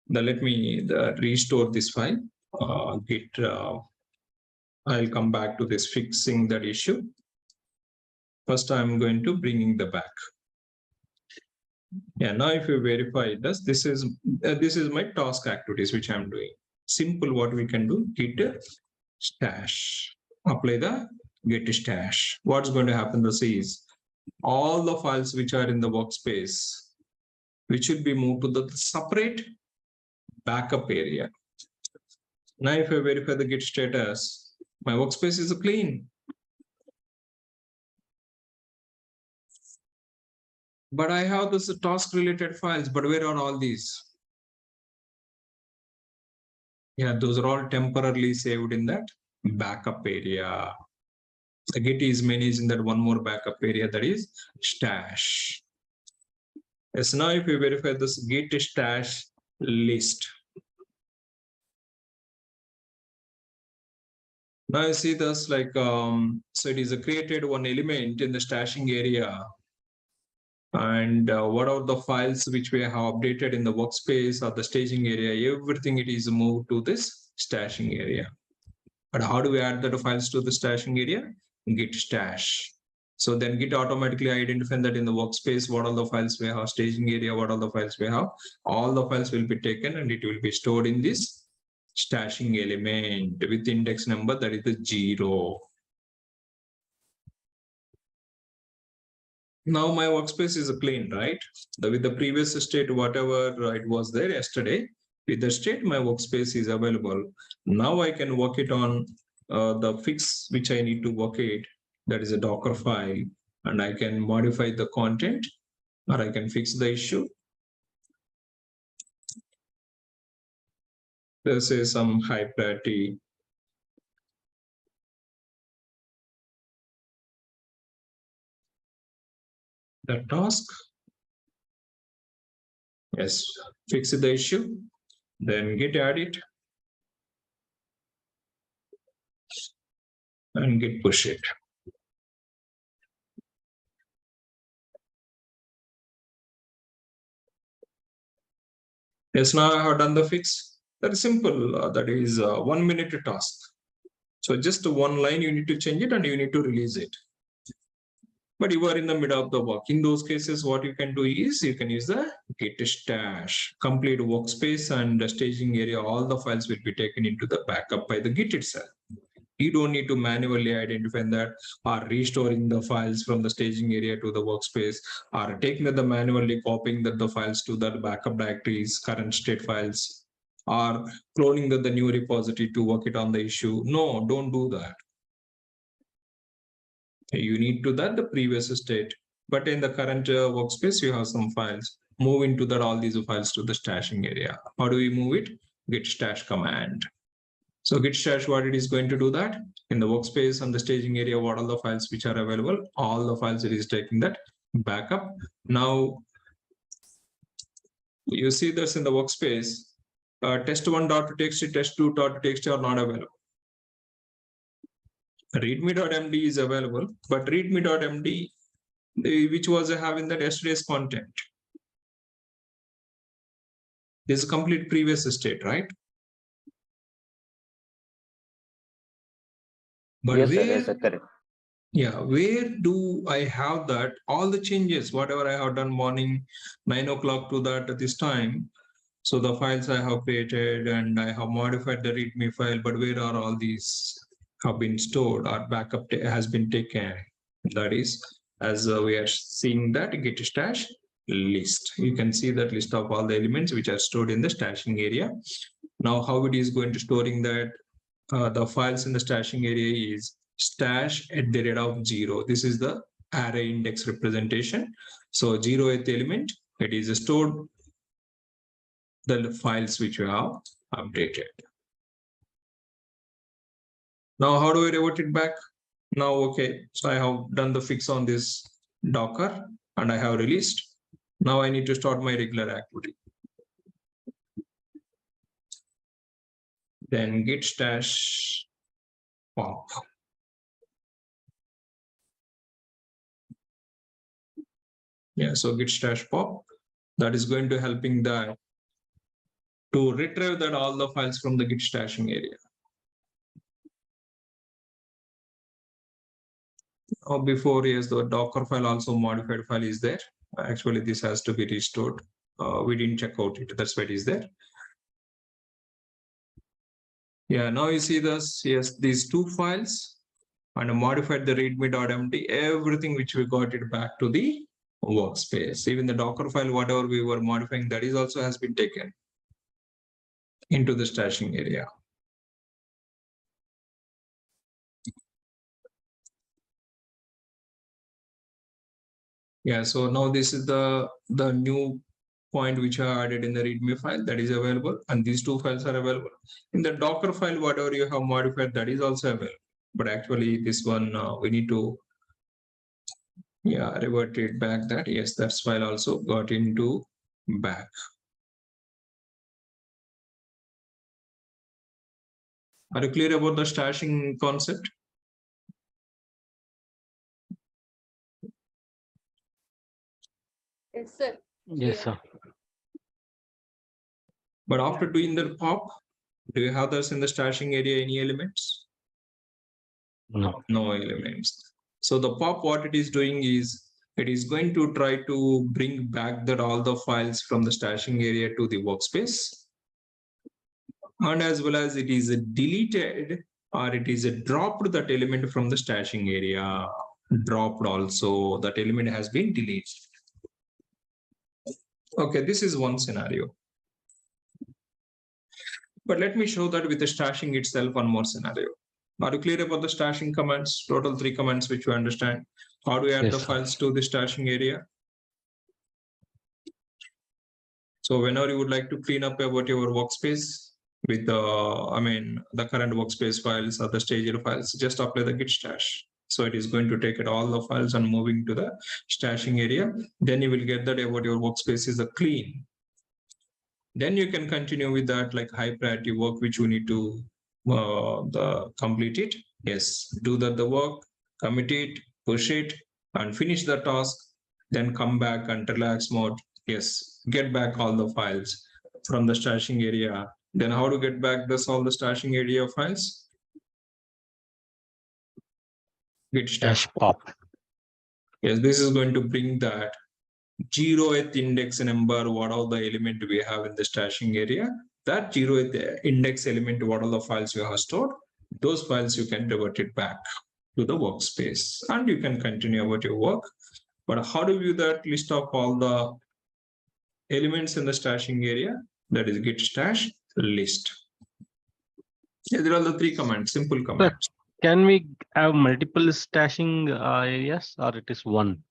let me restore this file. Git. I'll come back to this fixing that issue. First, I'm going to bringing the back. Yeah, now if you verify this, this is my task activities which I'm doing. Simple, what we can do, Git Stash. Apply the Git Stash. What's going to happen this is all the files which are in the workspace, which should be moved to the separate backup area. Now, if I verify the Git status, my workspace is clean. But I have this task related files, but where are all these? Yeah, those are all temporarily saved in that backup area. The Git is managed in that one more backup area, that is stash. Yes, now if we verify this Git stash list. Now you see this so it is created one element in the stashing area. And what are the files which we have updated in the workspace or the staging area, everything it is moved to this stashing area. But how do we add the files to the stashing area? Git stash. So then Git automatically identifies that in the workspace, what are the files we have, staging area, what are the files we have. All the files will be taken and it will be stored in this stashing element with index number, that is the 0. Now my workspace is clean, right? With the previous state, whatever it was there yesterday, with the state, my workspace is available. Now I can work it on the fix which I need to work it. That is a Docker file, and I can modify the content, or I can fix the issue. This is some high priority. The task. Yes, fix the issue, then Git add it, and Git push it. Yes, now I have done the fix. That is simple. That is a 1 minute task. So just one line, you need to change it and you need to release it. But you are in the middle of the work. In those cases, what you can do is you can use the Git Stash, complete workspace and the staging area. All the files will be taken into the backup by the Git itself. You don't need to manually identify that or restoring the files from the staging area to the workspace or taking the manually copying the files to the backup directories, current state files, or cloning the new repository to work it on the issue. No, don't do that. You need to that the previous state, but in the current workspace, you have some files. Move into that all these files to the stashing area. How do we move it? Git stash command. So Git stash, what it is going to do that in the workspace and the staging area, what are the files which are available? All the files it is taking that backup. Now you see this in the workspace. Test1.txt, test2.txt are not available. readme.md is available, but readme.md, which was having that yesterday's content, is a complete previous state, right? But Yes, where, sir. Yes, sir. Correct. yeah, where do I have that? All the changes, whatever I have done morning 9 o'clock to that at this time. So the files I have created and I have modified the README file, but where are all these have been stored or backup has been taken? That is, as we are seeing that Git stash list. You can see that list of all the elements which are stored in the stashing area. Now, how it is going to storing that the files in the stashing area is stash at the rate of 0. This is the array index representation. So 0th element, it is stored the files which you have updated. Now, how do I revert it back? Now, okay, so I have done the fix on this Docker and I have released. Now I need to start my regular activity. Then git stash pop. Yeah, so git stash pop, that is going to helping that to retrieve that all the files from the git stashing area. Before, yes, the Docker file also modified file is there. Actually, this has to be restored. We didn't check out it. That's why it is there. Yeah, now you see this. Yes, these two files and modified the readme.md, everything which we got it back to the workspace. Even the Docker file, whatever we were modifying, that is also has been taken into the stashing area. Yeah, so now this is the new point which I added in the README file that is available, and these two files are available. In the Docker file, whatever you have modified, that is also available. But actually, this one we need to revert it back. That yes, that file also got into back. Are you clear about the stashing concept? Yes, sir. Yes, sir. But after doing the pop, do you have this in the stashing area any elements? No. No elements. So the pop, what it is doing is it is going to try to bring back that all the files from the stashing area to the workspace. And as well as it is deleted or it is dropped that element from the stashing area. Dropped also, that element has been deleted. Okay, this is one scenario. But let me show that with the stashing itself, one more scenario. Are you clear about the stashing commands? Total 3 commands which you understand. How do we add Yes, the sir. files to the stashing area? So whenever you would like to clean up about your workspace with the current workspace files or the staged files, just apply the git stash. So it is going to take it all the files and moving to the stashing area. Then you will get that about your workspace is a clean. Then you can continue with that like high priority work which you need to complete it. Yes, do the work, commit it, push it, and finish the task. Then come back and relax mode. Yes, get back all the files from the stashing area Then how to get back all the stashing area files? Git stash pop. Yes, this is going to bring that 0th index number, what all the element we have in the stashing area. That 0th index element, what all the files you have stored, those files you can revert it back to the workspace and you can continue about your work. But how to view that list of all the elements in the stashing area? That is git stash list. Yeah, there are the 3 commands, simple commands. Can we have multiple stashing areas or it is one?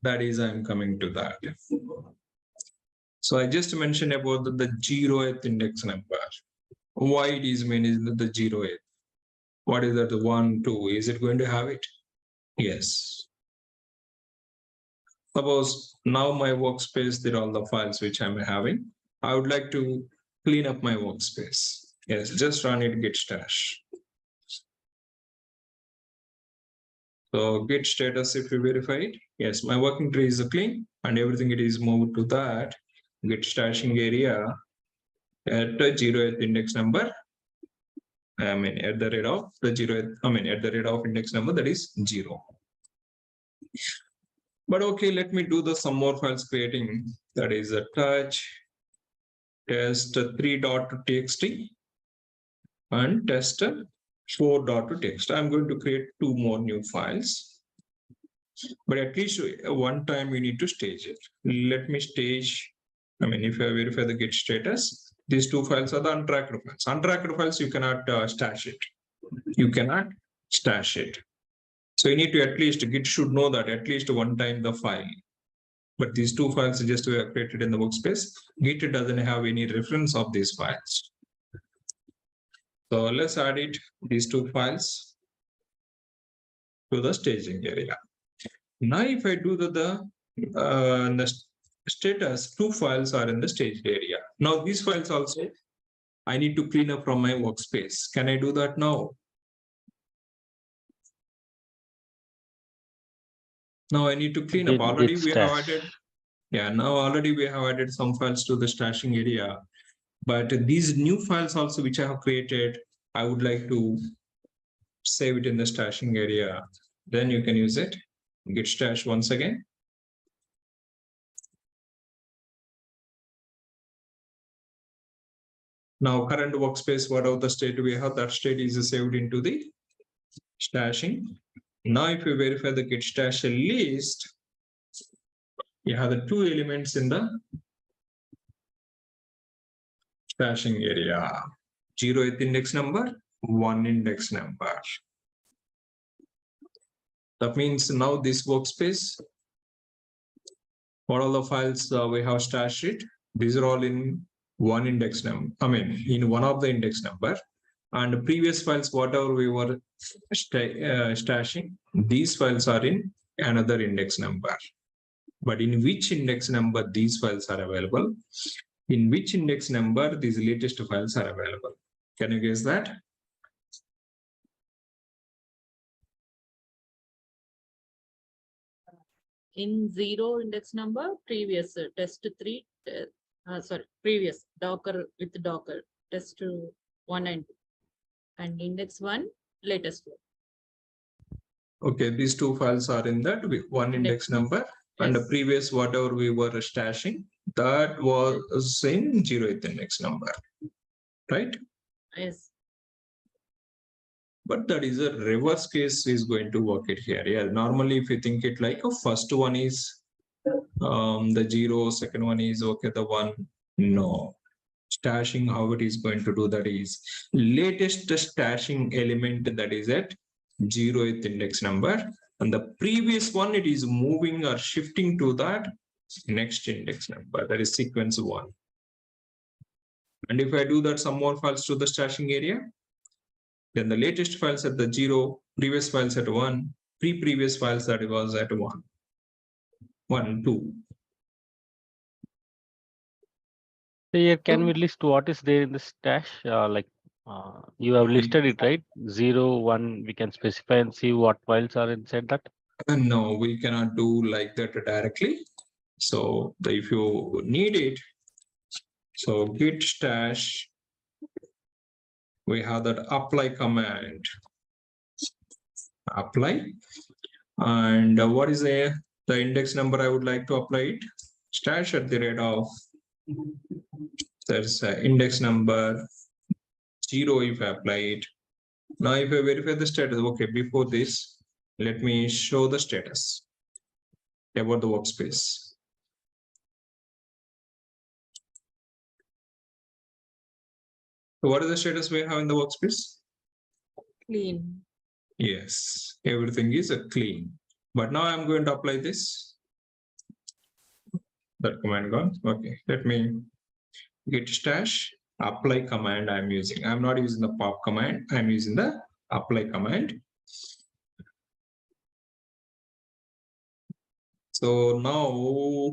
That is, I'm coming to that. So I just mentioned about the 0th index number. Why it is mean is the 0th. What is that? The 1, 2. Is it going to have it? Yes. Suppose now my workspace, there are all the files which I'm having. I would like to clean up my workspace. Yes, just run it git stash. So git status, if you verify it, yes, my working tree is clean and everything it is moved to that git stashing area at the 0th index number. I mean, at the rate of the 0th, at the rate of index number, that is 0. But okay, let me do the some more files creating. That is a touch test3.txt and test4.txt. I'm going to create 2 more new files. But at least one time you need to stage it. Let me stage. If I verify the git status, these 2 files are the untracked files. Untracked files, you cannot stash it. You cannot stash it. So you need to at least, Git should know that at least one time the file. But these 2 files just were created in the workspace. Git doesn't have any reference of these files. So let's add it, these 2 files to the staging area. Now, if I do the status, 2 files are in the staged area. Now, these files also, I need to clean up from my workspace. Can I do that now? Now I need to clean up. Already we have added. Yeah, now already we have added some files to the stashing area. But these new files also, which I have created, I would like to save it in the stashing area. Then you can use it. Git stash once again. Now current workspace, whatever the state we have, that state is saved into the stashing. Now if you verify the git stash list, you have the 2 elements in the stashing area. 0th index number, 1 index number. That means now this workspace, what all the files we have stashed it, these are all in 1 index number, in one of the index number. And the previous files, whatever we were stashing, these files are in another index number. But in which index number these files are available? In which index number these latest files are available? Can you guess that? In 0 index number, previous test3, previous Docker with Docker test 1 and 2, and index 1, latest one. Okay, these 2 files are in that 1 index number. Yes. And the previous whatever we were stashing, that was in 0th index number, right? Yes. But that is a reverse case is going to work it here. Yeah, normally if you think it like a first one is the 0, second one is okay, the 1. No. Stashing, how it is going to do that is latest stashing element that is at 0th index number, and the previous one it is moving or shifting to that next index number, that is sequence 1. And if I do that some more files to the stashing area, then the latest files at the 0, previous files at 1, previous files that was at 1, 2. Here, can we list what is there in the stash? You have listed it, right? 0, 1, we can specify and see what files are inside that. No, we cannot do like that directly. So if you need it, so git stash we have that apply command. Apply. And what is the index number I would like to apply it? Stash at the rate of, there's index number 0 if I apply it. Now if I verify the status, okay, before this, let me show the status about the workspace. So what is the status we have in the workspace? Clean. Yes, everything is clean. But now I'm going to apply this. That command gone. Okay, let me git stash apply command I'm using. I'm not using the pop command. I'm using the apply command. So now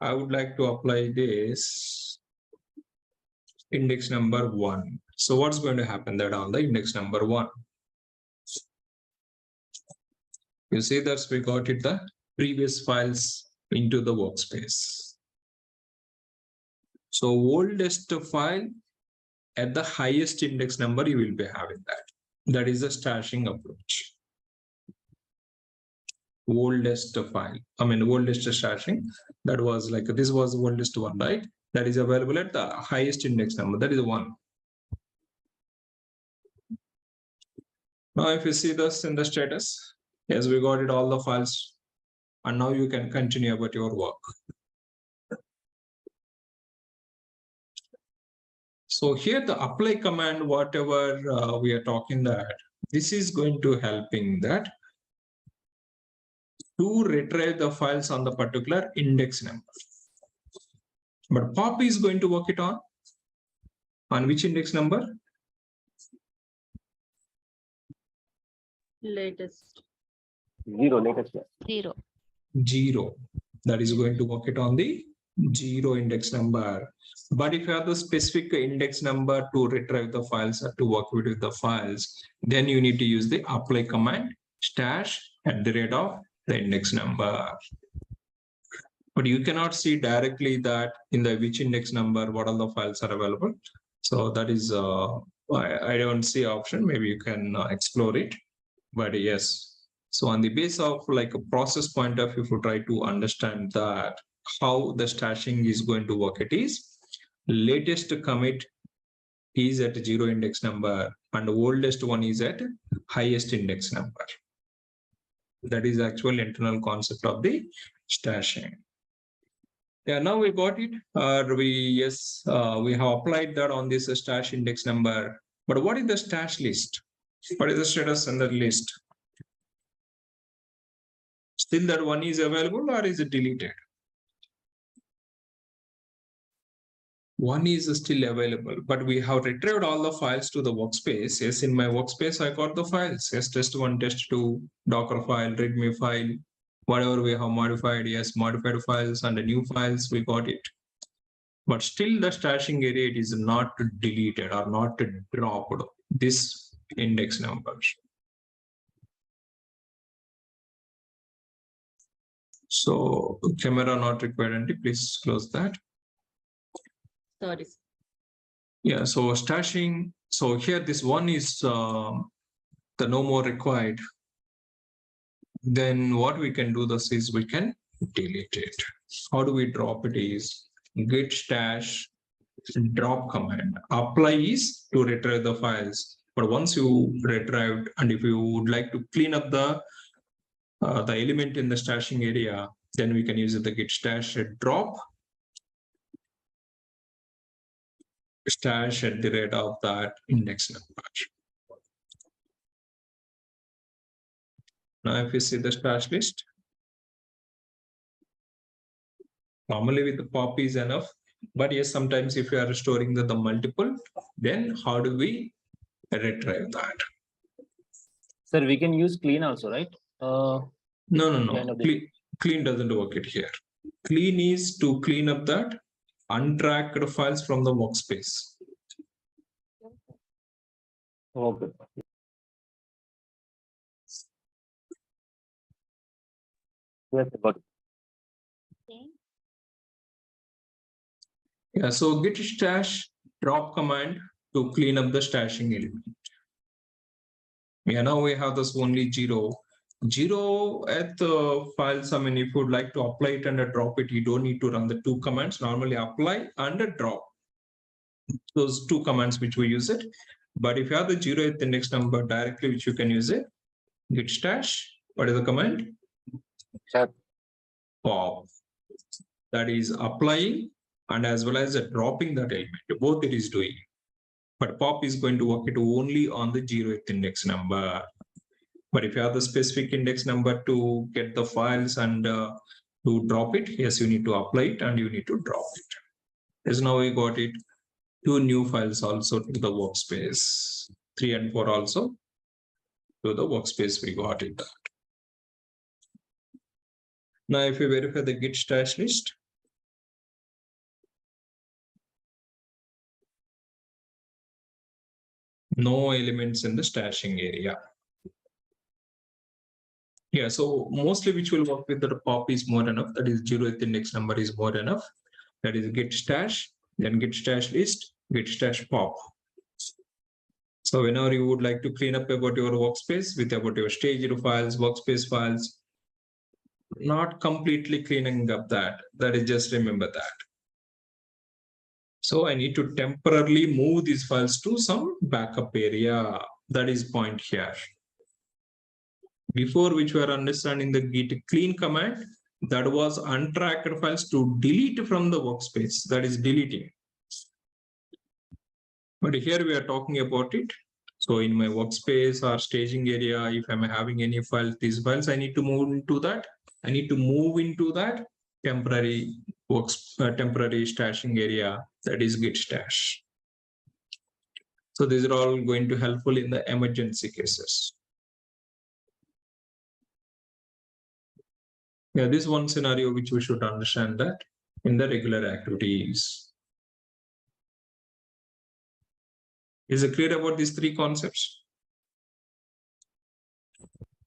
I would like to apply this index number 1. So what's going to happen that on the index number 1? You see that we got it the previous files into the workspace. So oldest file at the highest index number you will be having that. That is a stashing approach. Oldest file. I mean oldest stashing. That was like this was the oldest one, right? That is available at the highest index number. That is 1. Now if you see this in the status, yes, we got it all the files, and now you can continue about your work. So here the apply command, whatever we are talking that, this is going to helping that to retrieve the files on the particular index number. But pop is going to work it on which index number? Latest. 0 latest. 0. 0. That is going to work it on the 0 index number. But if you have the specific index number to retrieve the files or to work with the files, then you need to use the apply command stash at the rate of the index number. But you cannot see directly that in the which index number what all the files are available. So that is I don't see option. Maybe you can explore it. But yes, so on the base of like a process point of view, if you try to understand that how the stashing is going to work, it is latest commit is at 0 index number and the oldest one is at highest index number. That is actual internal concept of the stashing. Yeah, now we got it. We have applied that on this stash index number. But what is the stash list? What is the status in the list? Still that one is available or is it deleted? One is still available, but we have retrieved all the files to the workspace. Yes, in my workspace, I got the files. Yes, test1, test2, Docker file, README file, whatever we have modified. Yes, modified files and the new files, we got it. But still the stashing area, it is not deleted or not dropped. This index number. So camera not required, please close that. Sorry. Yeah, so stashing. So here this one is the no more required. Then what we can do this is we can delete it. How do we drop it is git stash drop command. Apply is to retrieve the files. But once you retrieved, and if you would like to clean up the element in the stashing area, then we can use the git stash drop stash at the rate of that index number. Now, if you see the stash list, normally with the pop is enough. But yes, sometimes if you are storing the multiple, then how do we retrieve that? Sir, we can use clean also, right? No. Clean doesn't work it here. Clean is to clean up that untracked files from the workspace. Okay. Yes, got it. Okay. Yeah, so git stash drop command to clean up the stashing element. Yeah, now we have this only 0 at the files. I mean, if you would like to apply it and drop it, you don't need to run the 2 commands. Normally apply and drop, those 2 commands which we use it. But if you have the 0 at the index number directly, which you can use it, git stash. What is the command? Pop. That is applying and as well as dropping that element. Both it is doing. But pop is going to work it only on the 0th index number. But if you have the specific index number to get the files and to drop it, yes, you need to apply it and you need to drop it. As now we got it, 2 new files also to the workspace, 3 and 4 also to the workspace we got it. Now, if you verify the git stash list, no elements in the stashing area. Yeah, so mostly which will work with the pop is more enough. That is 0th index number is more enough. That is git stash, then git stash list, git stash pop. So whenever you would like to clean up about your workspace with about your staged files, workspace files, not completely cleaning up that is just remember that. So I need to temporarily move these files to some backup area. That is point here. Before which we are understanding the git clean command, that was untracked files to delete from the workspace. That is deleting. But here we are talking about it. So in my workspace or staging area, if I'm having any files, these files, I need to move into that. I need to move into that temporary temporary stashing area, that is git stash. So these are all going to helpful in the emergency cases. Yeah, this one scenario which we should understand that in the regular activities. Is it clear about these 3 concepts?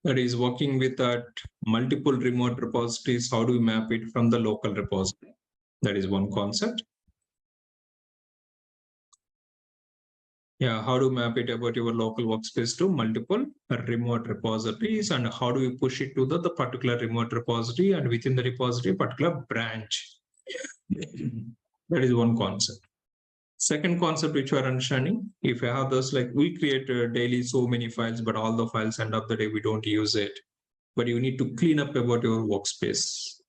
That is working with that multiple remote repositories. How do we map it from the local repository? That is one concept. Yeah, how to map it about your local workspace to multiple remote repositories, and how do we push it to the particular remote repository, and within the repository particular branch. That is one concept. Second concept which we are understanding, if you have those, like we create daily so many files, but all the files end of the day we don't use it, but you need to clean up about your workspace.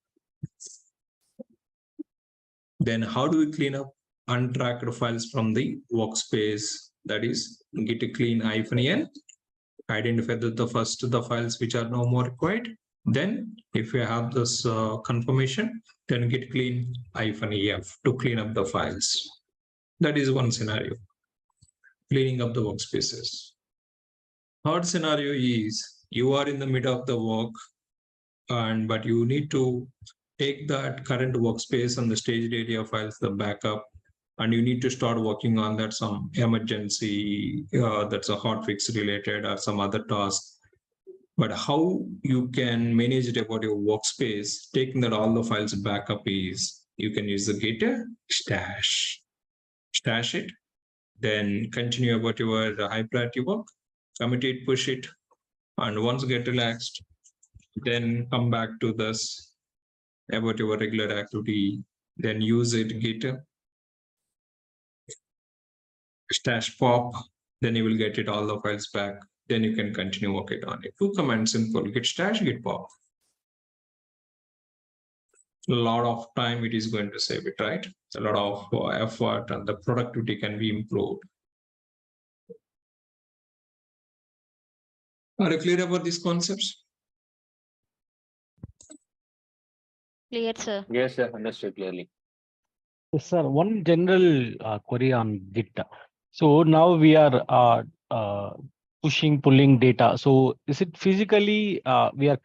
Then how do we clean up untracked files from the workspace? That is git clean -n, identify the files which are no more required. Then if you have this confirmation, then git clean -ef to clean up the files. That is one scenario, cleaning up the workspaces. Third scenario is you are in the middle of the work, but you need to take that current workspace and the staged area files, the backup, and you need to start working on that some emergency that's a hotfix related or some other task. But how you can manage it about your workspace, taking that all the files backup is you can use the git stash. Stash it, then continue about your high priority work, commit it, push it, and once get relaxed, then come back to this about your regular activity, then use it, git stash pop, then you will get it all the files back, then you can continue working on it. 2 commands, simple, git stash, git pop. A lot of time it is going to save it, right? A lot of effort, and the productivity can be improved. Are you clear about these concepts? Clear, sir. Yes, sir, understood clearly. Yes, sir. One general query on Git. So now we are pushing, pulling data. So is it physically we are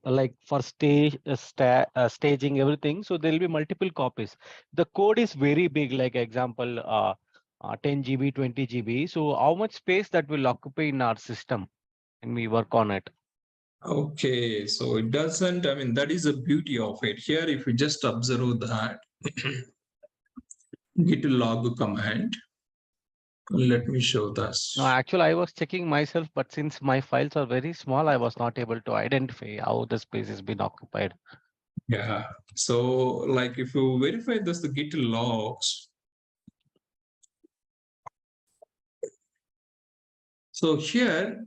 like for staging everything? So there will be multiple copies. The code is very big, like example 10 GB, 20 GB. So how much space that will occupy in our system when we work on it? Okay, so it doesn't, I mean, that is the beauty of it. Here, if you just observe that Git log command, Let me show this. No, actually, I was checking myself, but since my files are very small, I was not able to identify how the space has been occupied. Yeah. So like if you verify this, the Git logs. So here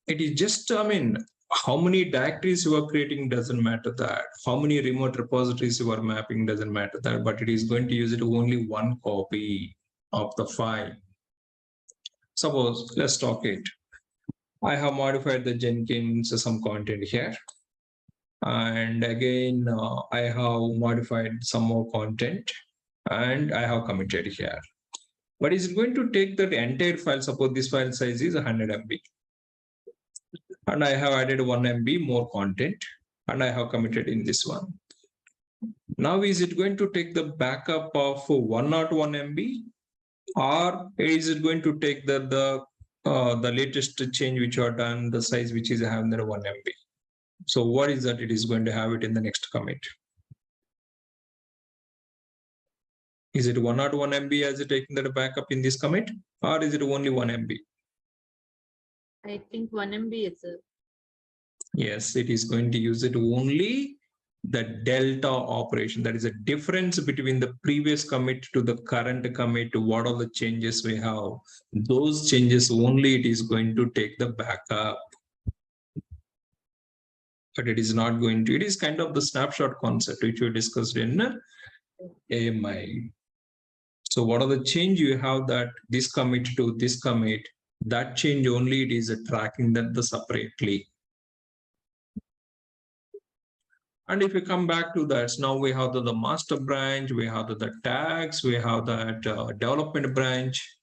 it is just, I mean, how many directories you are creating doesn't matter that. How many remote repositories you are mapping doesn't matter that, but it is going to use it only one copy of the file. Suppose, let's talk it. I have modified the Jenkins some content here. And again, I have modified some more content and I have committed here. But is it going to take that entire file? Suppose this file size is 100 MB. And I have added 1 MB more content and I have committed in this one. Now, is it going to take the backup of 101 MB or is it going to take the latest change which are done, the size which is having the 1 MB? So what is that it is going to have it in the next commit? Is it 101 MB as it taking that backup in this commit or is it only 1 MB? I think 1 MB is a Yes, it is going to use it only the delta operation. That is a difference between the previous commit to the current commit. What are the changes we have? Those changes only it is going to take the backup. But it is not going to, it is kind of the snapshot concept which we discussed in AMI. So what are the change you have that this commit to this commit, that change only it is tracking that the separately. And if we come back to that, now we have the master branch, we have the tags, we have that development branch.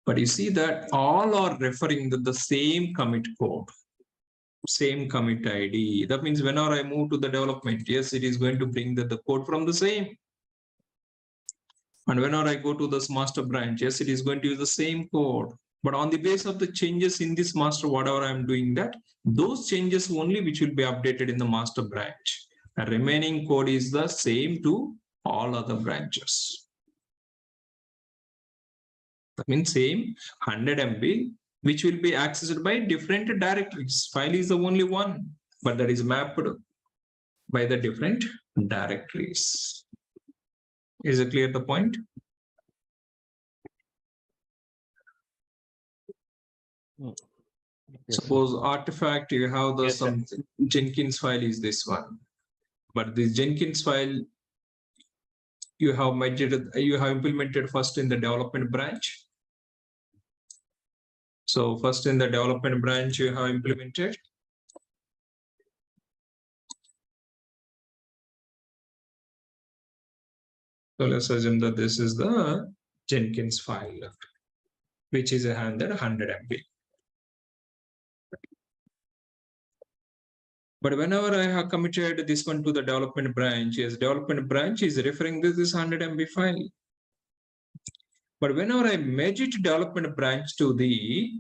But you see that all are referring to the same commit code, same commit ID. That means whenever I move to the development, yes, it is going to bring the code from the same. And whenever I go to this master branch, yes, it is going to use the same code. But on the basis of the changes in this master, whatever I'm doing that, those changes only which will be updated in the master branch. The remaining code is the same to all other branches. That means same 100 MB, which will be accessed by different directories. File is the only one, but that is mapped by the different directories. Is it clear the point? Yes, Suppose artifact, you have the some Jenkins file is this one, but this Jenkins file you have implemented first in the development branch. So first in the development branch you have implemented. So let's assume that this is the Jenkins file, which is 100 MB. But whenever I have committed this one to the development branch, yes, development branch is referring to this 100 MB file. But whenever I merge it development branch to the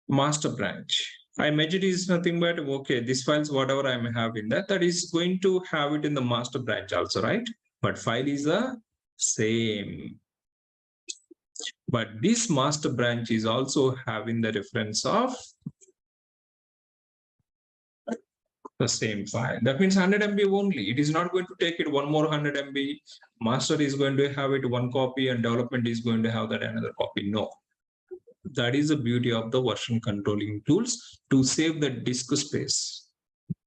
master branch, I merge it is nothing but, okay, this files, whatever I'm having that is going to have it in the master branch also, right? But file is the same. But this master branch is also having the reference of the same file. That means 100 MB only. It is not going to take it one more 100 MB. Master is going to have it one copy and development is going to have that another copy. No. That is the beauty of the version controlling tools to save the disk space.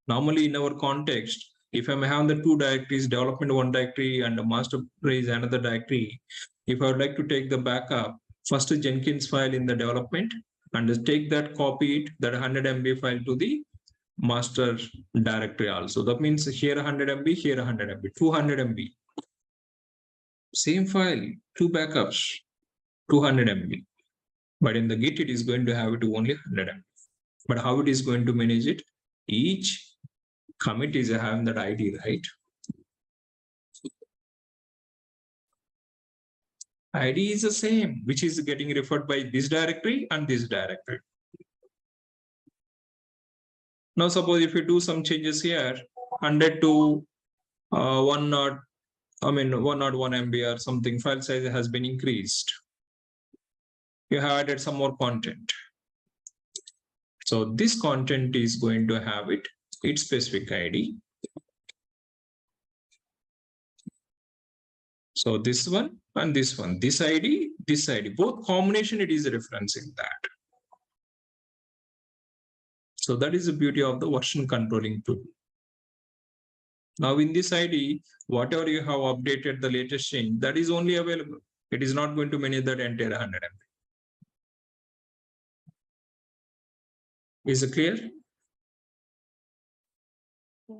Normally in our context, if I have the two directories, development one directory and the master is another directory, if I would like to take the backup, first Jenkins file in the development and take that, copy it, that 100 MB file to the master directory also. That means here 100 MB, here 100 MB, 200 MB. Same file, two backups, 200 MB. But in the Git, it is going to have it only 100 MB. But how it is going to manage it? Each commit is having that ID, right? ID is the same, which is getting referred by this directory and this directory. Now, suppose if you do some changes here, 100 to 101 I mean, 101 MB or something, file size has been increased. You have added some more content. So this content is going to have its specific ID. So this one and this one, this ID, both combination, it is referencing that. So that is the beauty of the version controlling tool. Now in this ID, whatever you have updated the latest change, that is only available. It is not going to manage that entire 100 MB. Is it clear?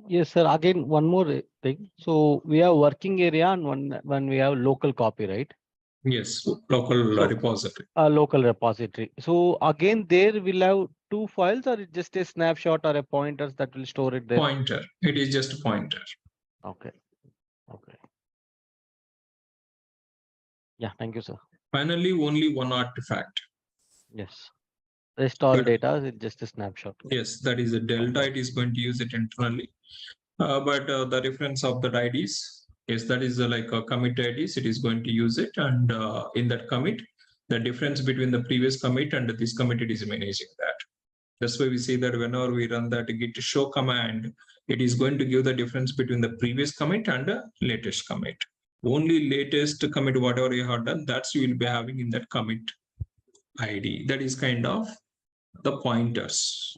Yes, sir. Again, one more thing. So we have working area and when we have local copy, right? Yes, local So- repository. A local repository. So again, there we'll have two files, or it's just a snapshot or a pointers that will store it there? Pointer. It is just a pointer. Okay. Okay. Yeah, thank you, sir. Finally, only one artifact. Yes. Rest all But- data is just a snapshot. Yes, that is a delta. It is going to use it internally. But the reference of that IDs, yes, that is like a commit IDs. It is going to use it, and in that commit, the difference between the previous commit and this commit, it is managing that. That's why we see that whenever we run that git show command, it is going to give the difference between the previous commit and the latest commit. Only latest commit, whatever you have done, that's you will be having in that commit ID. That is kind of the pointers.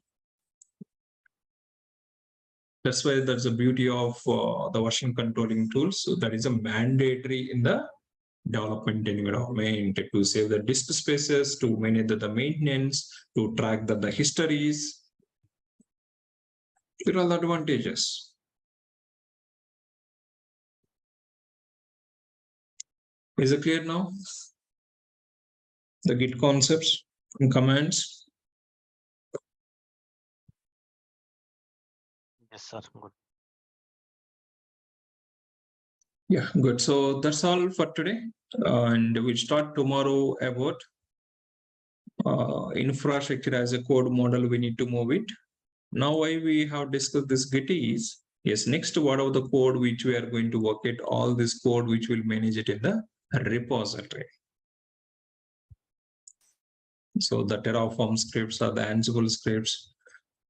That's why that's the beauty of the version controlling tools. So that is a mandatory in the development environment to save the disk spaces, to manage the maintenance, to track the histories. There are all the advantages. Is it clear now? The Git concepts and commands. Yes, sir. Good. Yeah, good. So that's all for today. And we'll start tomorrow about infrastructure as a code model. We need to move it. Now, why we have discussed this Git is, yes, next what of the code which we are going to work it, all this code which will manage it in the repository. So the Terraform scripts or the Ansible scripts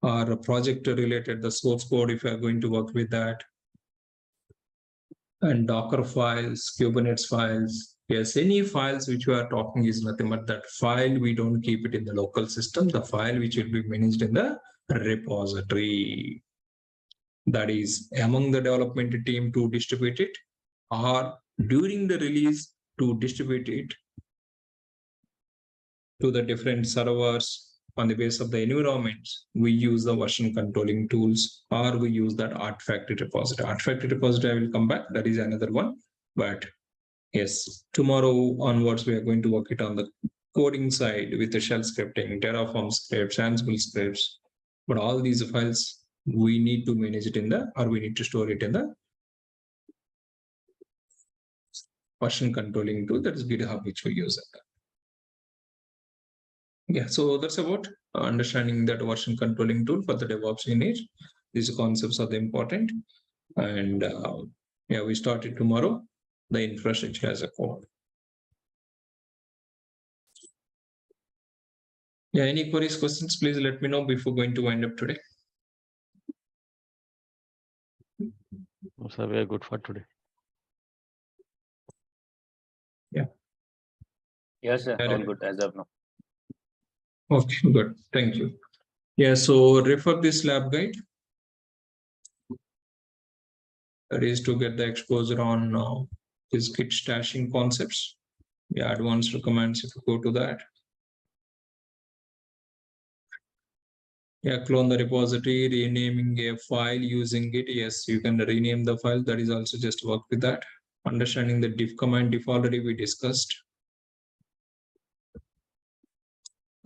or project related, the source code, if you are going to work with that. And Docker files, Kubernetes files. Yes, any files which we are talking is nothing but that file. We don't keep it in the local system. The file which will be managed in the repository. That is among the development team to distribute it, or during the release to distribute it to the different servers on the base of the environments. We use the version controlling tools, or we use that artifact repository. Artifact repository, I will come back. That is another one. But yes, tomorrow onwards, we are going to work it on the coding side with the shell scripting, Terraform scripts, Ansible scripts. But all these files, we need to manage it in the, or we need to store it in the version controlling tool, that is GitHub, which we use. Yeah, so that's about understanding that version controlling tool for the DevOps unit. These concepts are the important. And yeah, we started tomorrow, the infrastructure as a code. Yeah, any queries, questions, please let me know before going to wind up today. So we are good for today. Yes, sir. All Correct. good as of now. Okay, good. Thank you. Yeah, so refer this lab guide. That is to get the exposure on this Git stashing concepts. Yeah, advanced commands if you go to that. Yeah, clone the repository, renaming a file using Git. Yes, you can rename the file. That is also just work with that. Understanding the diff command, diff already we discussed.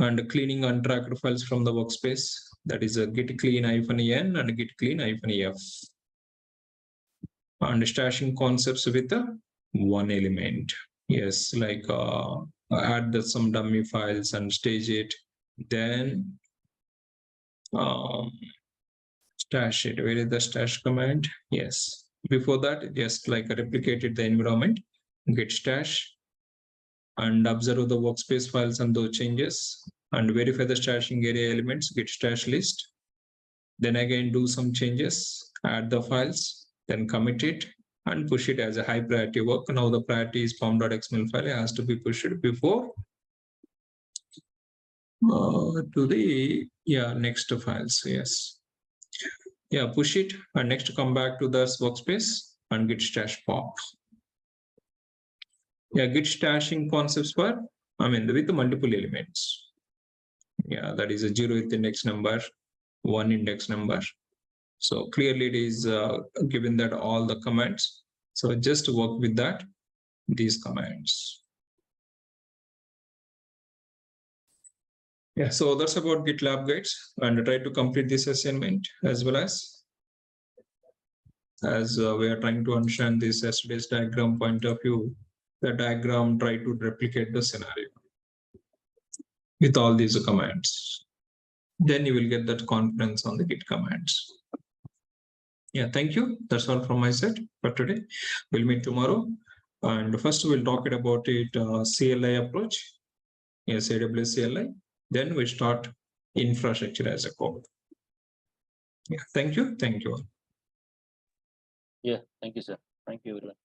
And cleaning untracked files from the workspace. That is a git clean -n and git clean -f. And stashing concepts with one element. Yes, like add some dummy files and stage it. Then stash it. Where is the stash command? Yes. Before that, just like replicated the environment, Git Stash, and observe the workspace files and those changes, and verify the stashing area elements, Git Stash list. Then again do some changes, add the files, then commit it and push it as a high priority work. Now the priority is pom.xml file has to be pushed before to the next files. Yes. Yeah, push it and next come back to the workspace and Git Stash pop. Yeah, Git stashing concepts for, with the multiple elements. Yeah, that is a 0 with index number, 1 index number. So clearly it is given that all the commands. So just work with that, these commands. Yeah, so that's about GitLab guides, and try to complete this assignment as well as we are trying to understand this yesterday's diagram point of view. The diagram try to replicate the scenario with all these commands. Then you will get that confidence on the Git commands. Yeah, thank you. That's all from my side for today. We'll meet tomorrow. And first we'll talk about it CLI approach. Yes, AWS CLI. Then we start infrastructure as a code. Yeah, thank you. Thank you. Yeah, thank you, sir. Thank you, everyone.